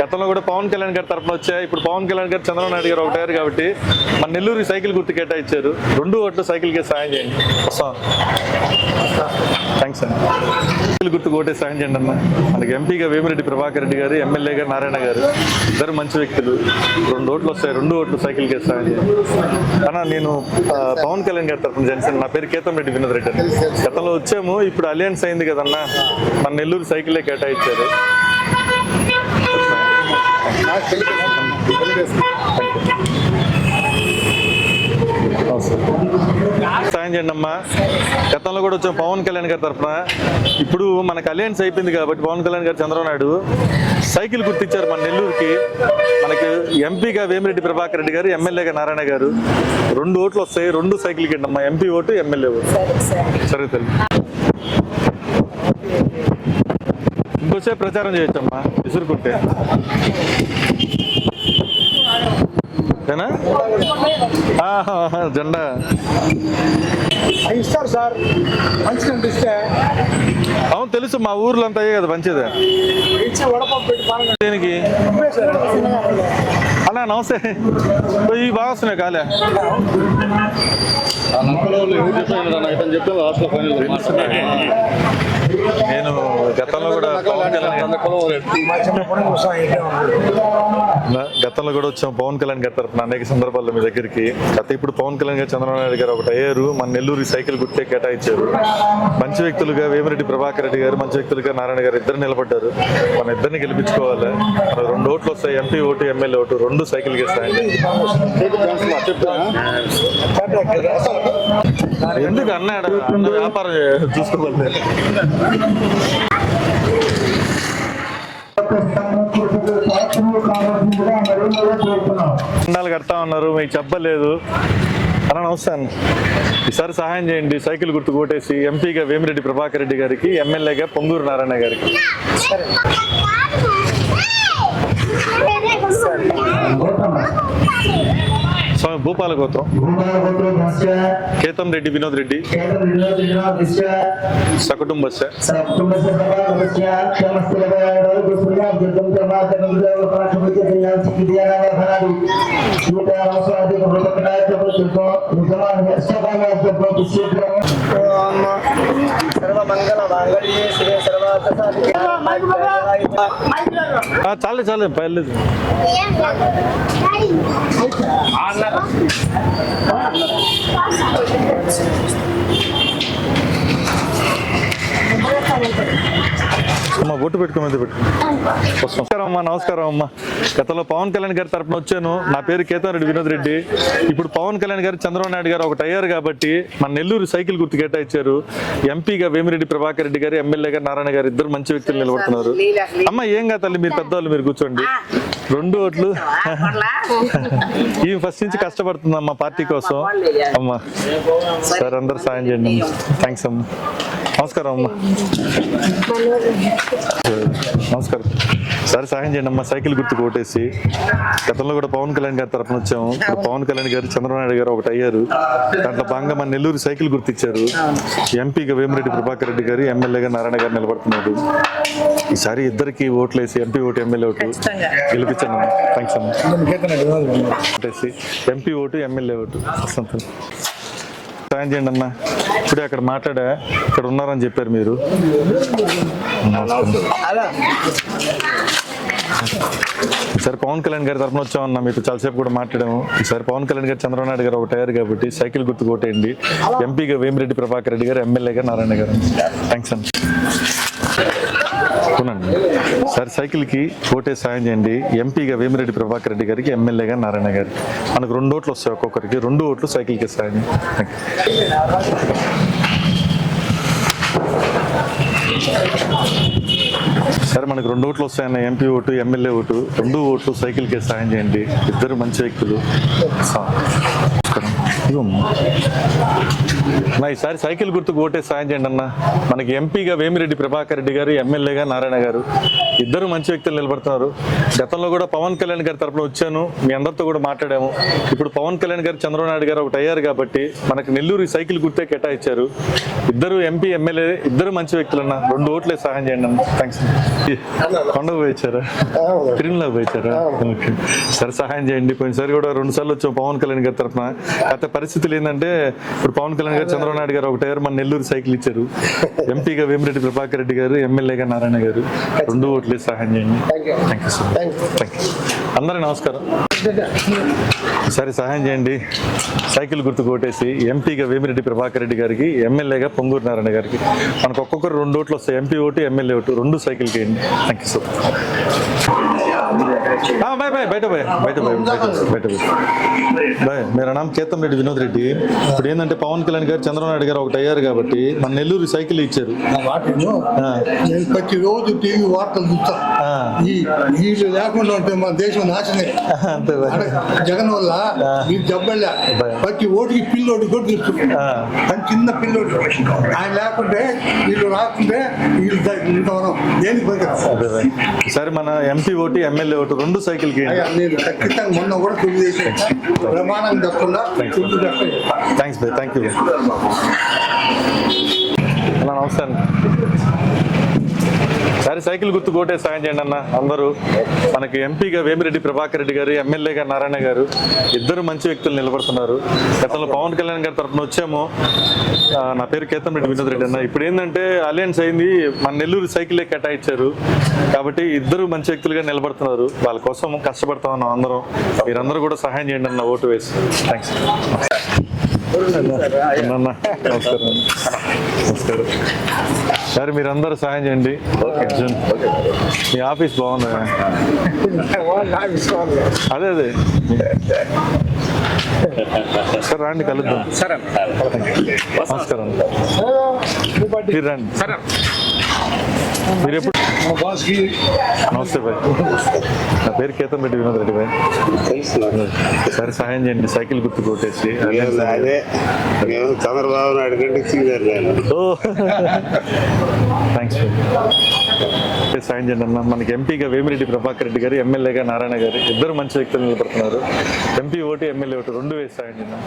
గతంలో కూడా పవన్ కళ్యాణ్ గారి తరఫున వచ్చాయి. ఇప్పుడు పవన్ కళ్యాణ్ గారు, చంద్రబాబు నాయుడు గారు ఒకటారు కాబట్టి మన నెల్లూరు సైకిల్ గుర్తు కేటాయించారు. 2 ఓట్లు సైకిల్కే సాయం చేయండి. వస్తాం థ్యాంక్స్ అండి. సైకిల్ గుర్తు కొట్టే సాయం చేయండి అన్న. మనకి ఎంపీగా వేమిరెడ్డి ప్రభాకర్ రెడ్డి గారు, ఎమ్మెల్యేగా నారాయణ గారు. ఇద్దరు మంచి వ్యక్తులు. 2 ఓట్లు వస్తాయి, 2 ఓట్లు సైకిల్కే సాయం చేయండి అన్న. నేను పవన్ కళ్యాణ్ గారి తరఫున జనసేన, నా పేరు కేతంరెడ్డి వినోద్ రెడ్డి అని. గతంలో వచ్చాము, ఇప్పుడు అలయన్స్ అయింది కదన్నా, మన నెల్లూరు సైకిలే కేటాయించారు. సాయం చేయండి అమ్మా. గతంలో కూడా వచ్చాం పవన్ కళ్యాణ్ గారి తరఫున. ఇప్పుడు మనకు అలయన్స్ అయిపోయింది కాబట్టి పవన్ కళ్యాణ్ గారు, చంద్రబాబు నాయుడు సైకిల్ గుర్తిచ్చారు మన నెల్లూరుకి. మనకి ఎంపీగా వేమిరెడ్డి ప్రభాకర్ రెడ్డి గారు, ఎమ్మెల్యేగా నారాయణ గారు. 2 ఓట్లు వస్తాయి, 2 సైకిల్కి అండి అమ్మా, ఎంపీ ఓటు ఎమ్మెల్యే ఓటు. సరే తల్లి, ఇంకోసేపు ప్రచారం చేయొచ్చమ్మా విసురుకుంటే. జెండా ఇస్తారు సార్, మంచి కనిపిస్తే. అవును తెలుసు, మా ఊర్లో అంతా అయ్యే కదా మంచిదే. దేనికి అలా నమస్తే, ఈ బాగా వస్తున్నాయి కాలే. నేను గతంలో కూడా వచ్చాం పవన్ కళ్యాణ్ గారి తరఫున అనేక సందర్భాల్లో మీ దగ్గరికి. అయితే ఇప్పుడు పవన్ కళ్యాణ్ గారు, చంద్రబాబు నాయుడు గారు ఒకటి అయ్యారు, మన నెల్లూరు సైకిల్ గుర్తే కేటాయించారు. మంచి వ్యక్తులుగా వేమిరెడ్డి ప్రభాకర్ రెడ్డి గారు, మంచి వ్యక్తులుగా నారాయణ గారు ఇద్దరు నిలబడ్డారు. మన ఇద్దరిని గెలిపించుకోవాలి. 2 ఓట్లు వస్తాయి, MP vote MLA vote. 2 cycle కి సాయం. ఎందుకు అన్న వ్యాపారం చూసుకోవాలి. దండాలు కడతా ఉన్నారు, మీకు చెప్పలేదు అన్న. నమస్తే అన్న, ఈసారి సహాయం చేయండి. సైకిల్ గుర్తు కొట్టేసి ఎంపీగా వేమిరెడ్డి ప్రభాకర్ రెడ్డి గారికి, ఎమ్మెల్యేగా పొంగూరు నారాయణ గారికి. భూపాల గోత్రం, కేతం రెడ్డి వినోద్ రెడ్డి, సకుటుంబస్య. చాలే చాలే పర్లేదు. అమ్మా బొట్టు పెట్టుకోమని నమస్కారం అమ్మా. నమస్కారం అమ్మా. గతంలో పవన్ కళ్యాణ్ గారి తరఫున వచ్చాను. నా పేరు కేతం రెడ్డి వినోద్ రెడ్డి. ఇప్పుడు పవన్ కళ్యాణ్ గారు, చంద్రబాబు నాయుడు గారు ఒకటి అయ్యారు కాబట్టి మన నెల్లూరు సైకిల్ గుర్తు కేటాయించారు. ఎంపీగా వేమిరెడ్డి ప్రభాకర్ రెడ్డి గారు, ఎమ్మెల్యేగా నారాయణ గారు, ఇద్దరు మంచి వ్యక్తులు నిలబడుతున్నారు. అమ్మ ఏం కాదు తల్లి, మీరు పెద్దవాళ్ళు, మీరు కూర్చోండి. 2 ఓట్లు. ఈ ఫస్ట్ నుంచి కష్టపడుతుందమ్మా పార్టీ కోసం. అమ్మా సార్ అందరు సాయం చేయండి. థ్యాంక్స్ అమ్మా. నమస్కారం అమ్మా. నమస్కారం సార్, సాయం చేయండి అమ్మా. సైకిల్ గుర్తుకు ఓటేసి గతంలో కూడా పవన్ కళ్యాణ్ గారి తరఫున వచ్చాము. ఇప్పుడు పవన్ కళ్యాణ్ గారు, చంద్రబాబు నాయుడు గారు ఒకటి అయ్యారు. దాంట్లో భాగంగా మన నెల్లూరు సైకిల్ గుర్తిచ్చారు. ఎంపీగా వేమిరెడ్డి ప్రభాకర్ రెడ్డి గారు, ఎమ్మెల్యేగా నారాయణ గారు నిలబడుతున్నారు. ఈసారి ఇద్దరికి ఓట్లు వేసి ఎంపీ ఓటు, ఎమ్మెల్యే ఓటు గెలిపించండి అమ్మా. థ్యాంక్స్ అమ్మా. ఓటేసి ఎంపీ ఓటు, ఎమ్మెల్యే ఓటు సాయం చేయండి అన్న. ఇప్పుడే అక్కడ మాట్లాడా, ఇక్కడ ఉన్నారని చెప్పారు మీరు. ఈసారి పవన్ కళ్యాణ్ గారి తరఫున వచ్చామన్నా, మీతో చాలాసేపు కూడా మాట్లాడాము. ఈసారి పవన్ కళ్యాణ్ గారు, చంద్రబాబు నాయుడు గారు ఒకటి అయ్యారు కాబట్టి సైకిల్ గుర్తు కొట్టేయండి. ఎంపీగా వేమిరెడ్డి ప్రభాకర్ రెడ్డి గారు, ఎమ్మెల్యేగా నారాయణ గారు. థ్యాంక్స్ అన్న. సార్ సైకిల్కి ఓటే సాయం చేయండి. ఎంపీగా వేమిరెడ్డి ప్రభాకర్ రెడ్డి గారికి, ఎమ్మెల్యేగా నారాయణ గారికి. మనకు 2 ఓట్లు వస్తాయి ఒక్కొక్కరికి. 2 ఓట్లు సైకిల్కి సాయం చేయండి. సరే మనకు 2 ఓట్లు వస్తాయన్న. ఎంపీ ఓటు, ఎమ్మెల్యే ఓటు, 2 ఓట్లు సైకిల్కి సాయం చేయండి. ఇద్దరు మంచి వ్యక్తులు. ఈసారి సైకిల్ గుర్తుకు ఓటే సాయం చేయండి అన్న. మనకి ఎంపీగా వేమిరెడ్డి ప్రభాకర్ రెడ్డి గారు, ఎమ్మెల్యేగా నారాయణ గారు, ఇద్దరు మంచి వ్యక్తులు నిలబడుతున్నారు. గతంలో కూడా పవన్ కళ్యాణ్ గారి తరఫున వచ్చాను, మీ అందరితో కూడా మాట్లాడాము. ఇప్పుడు పవన్ కళ్యాణ్ గారు, చంద్రబాబు నాయుడు గారు ఒకటి అయ్యారు కాబట్టి మనకు నెల్లూరు సైకిల్ గుర్తే కేటాయించారు. ఇద్దరు ఎంపీ, ఎమ్మెల్యే, ఇద్దరు మంచి వ్యక్తులు అన్న. 2 ఓట్లే సహాయం చేయండి అన్న. థ్యాంక్స్. కొండకు పోయించారా, తిరుమలకు పోయించారా? ఓకే సరే సహాయం చేయండి. పోయినసారి కూడా 2 సార్లు వచ్చాం పవన్ కళ్యాణ్ గారి తరఫున. గత పరిస్థితులు ఏంటంటే ఇప్పుడు పవన్ కళ్యాణ్ గారు, చంద్రబాబు నాయుడు గారు ఒకటి అయ్యారు, మన నెల్లూరు సైకిల్ ఇచ్చారు. ఎంపీగా వేమిరెడ్డి ప్రభాకర్ రెడ్డి గారు, ఎమ్మెల్యేగా నారాయణ గారు. 2 ఓట్లే సహాయం చేయండి. Thank you sir. Thank you. అందరికీ నమస్కారం. సరే సహాయం చేయండి. సైకిల్ గుర్తు కొట్టేసి ఎంపీగా వేమిరెడ్డి ప్రభాకర్ రెడ్డి గారికి, ఎమ్మెల్యేగా పొంగూరు నారాయణ గారికి. మనకు ఒక్కొక్కరు 2 ఓట్లు వస్తాయి. ఎంపీ ఓటు, ఎమ్మెల్యే ఓటు, 2 సైకిల్కి వేయండి. Thank you sir. బయట मेरा नाम కేతం రెడ్డి వినోద్ రెడ్డి. ఇప్పుడు ఏంటంటే పవన్ కళ్యాణ్ గారు, చంద్రబాబు నాయుడు గారు ఒకటి అయ్యారు కాబట్టి మన నెల్లూరు సైకిల్ ఇచ్చారు. నేను ప్రతిరోజు టీవీ వార్తలు చూస్తా. వీళ్ళు లేకుండా ఉంటే మన దేశం నాశనే. జగన్ వల్ల మీరు జబ్బలే. ప్రతి ఓటుకి పిల్లోడి కూడా తెలుస్తుంది. కానీ చిన్న పిల్లోడు ఆయన లేకుంటే, వీళ్ళు రాకుంటే వీళ్ళు దేనికి పనికిరాదు. సరే మన ఎంపీ ఓటు, ఎమ్మెల్యే ఓటు, 2 సైకిల్కి నేను ఖచ్చితంగా మొన్న కూడా తెలుగుదేశం ప్రమాణం తప్పకుండా. Thanks bye. Thank you. నమస్తే అన్న. సరే సైకిల్ గుర్తు కోటే సాయం చేయండి అన్న. అందరూ మనకి ఎంపీగా వేమిరెడ్డి ప్రభాకర్ రెడ్డి గారు, ఎమ్మెల్యేగా నారాయణ గారు, ఇద్దరు మంచి వ్యక్తులు నిలబడుతున్నారు. గతంలో పవన్ కళ్యాణ్ గారి తరఫున వచ్చాము. నా పేరు కేతం రెడ్డి వినోద్ రెడ్డి అన్న. ఇప్పుడు ఏంటంటే అలయన్స్ అయింది, మన నెల్లూరు సైకిలే కేటాయించారు కాబట్టి ఇద్దరు మంచి వ్యక్తులుగా నిలబడుతున్నారు. వాళ్ళ కోసం కష్టపడతా ఉన్నాం అందరం. మీరందరూ కూడా సహాయం చేయండి అన్న, ఓటు వేసి. థ్యాంక్స్. నమస్కారం. నమస్కారం. సరే మీరందరూ సహాయం చేయండి. మీ ఆఫీస్ బాగుంది. అదే సార్ రండి కలుద్దాం. నమస్కారం. మీరు రండి. మీరు ఎప్పుడు? నమస్తే భాయ్, నా పేరు కేతన్ రెడ్డి, వినోద్ రెడ్డి భాయ్. సరే సాయం చేయండి, సైకిల్ గుర్తు కొట్టేసి. అదే చంద్రబాబు నాయుడు కంటే సీనియర్ నేను. థ్యాంక్స్ సాయం చేయండి అన్న. మనకి ఎంపీగా వేమిరెడ్డి ప్రభాకర్ రెడ్డి గారు, ఎమ్మెల్యేగా నారాయణ గారు, ఇద్దరు మంచి వ్యక్తులు నిలబడుతున్నారు. ఎంపీ ఓటు, ఎమ్మెల్యే ఓటు రెండు వేసి సాయం చేయండి.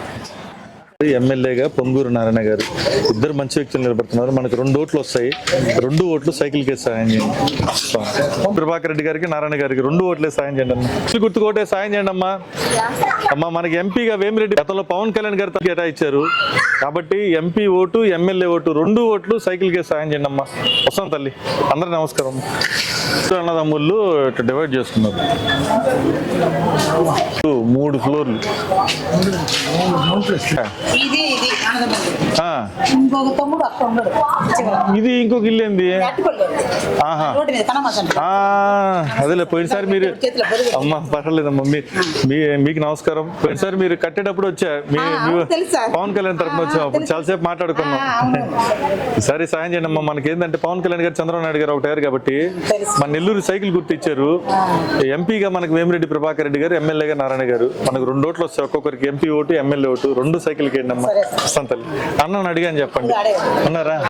ఎమ్మెల్యేగా పొంగూరు నారాయణ గారు, ఇద్దరు మంచి వ్యక్తులు నిలబడుతున్నారు. మనకు 2 ఓట్లు వస్తాయి, 2 ఓట్లు సైకిల్ కేసు సాయం చేయండి. ప్రభాకర్ రెడ్డి గారికి, నారాయణ గారికి 2 ఓట్లే సాయం చేయండి అమ్మా. గుర్తుకోటే సాయం చేయండి అమ్మా. అమ్మా మనకి ఎంపీగా వేమిరెడ్డి గతంలో పవన్ కళ్యాణ్ గారు కేటాయించారు కాబట్టి ఎంపీ ఓటు, ఎమ్మెల్యే ఓటు 2 ఓట్లు సైకిల్ కేసు సాయం చేయండి అమ్మా. వస్తాం తల్లి. అందరూ నమస్కారం. అన్నదమ్ముళ్ళు డివైడ్ చేసుకున్నారు, 3 ఫ్లోర్లు. ఇది ఇంకొక ఇల్లు ఏంది? అదేలే, పోయినసారి మీరు అమ్మ పర్వాలేదమ్మా, మీకు నమస్కారం. పోయినసారి మీరు కట్టేటప్పుడు వచ్చా, పవన్ కళ్యాణ్ తరఫున వచ్చాం, అప్పుడు చాలాసేపు మాట్లాడుకున్నాం. ఈసారి సాయం చేయండి అమ్మా. మనకి ఏంటంటే పవన్ కళ్యాణ్ గారు, చంద్రబాబు నాయుడు గారు ఒకటారు కాబట్టి మన నెల్లూరు సైకిల్ గుర్తిచ్చారు. ఎంపీగా మనకు వేమిరెడ్డి ప్రభాకర్ రెడ్డి గారు, ఎమ్మెల్యేగా నారాయణ గారు. మనకు 2 ఓట్లు వస్తాయి, ఒక్కొక్కరికి MP vote, MLA vote 2 cycle కేండి అమ్మా. వస్తాం తల్లి. అన్నని అడిగాని చెప్పండి. అన్నారా?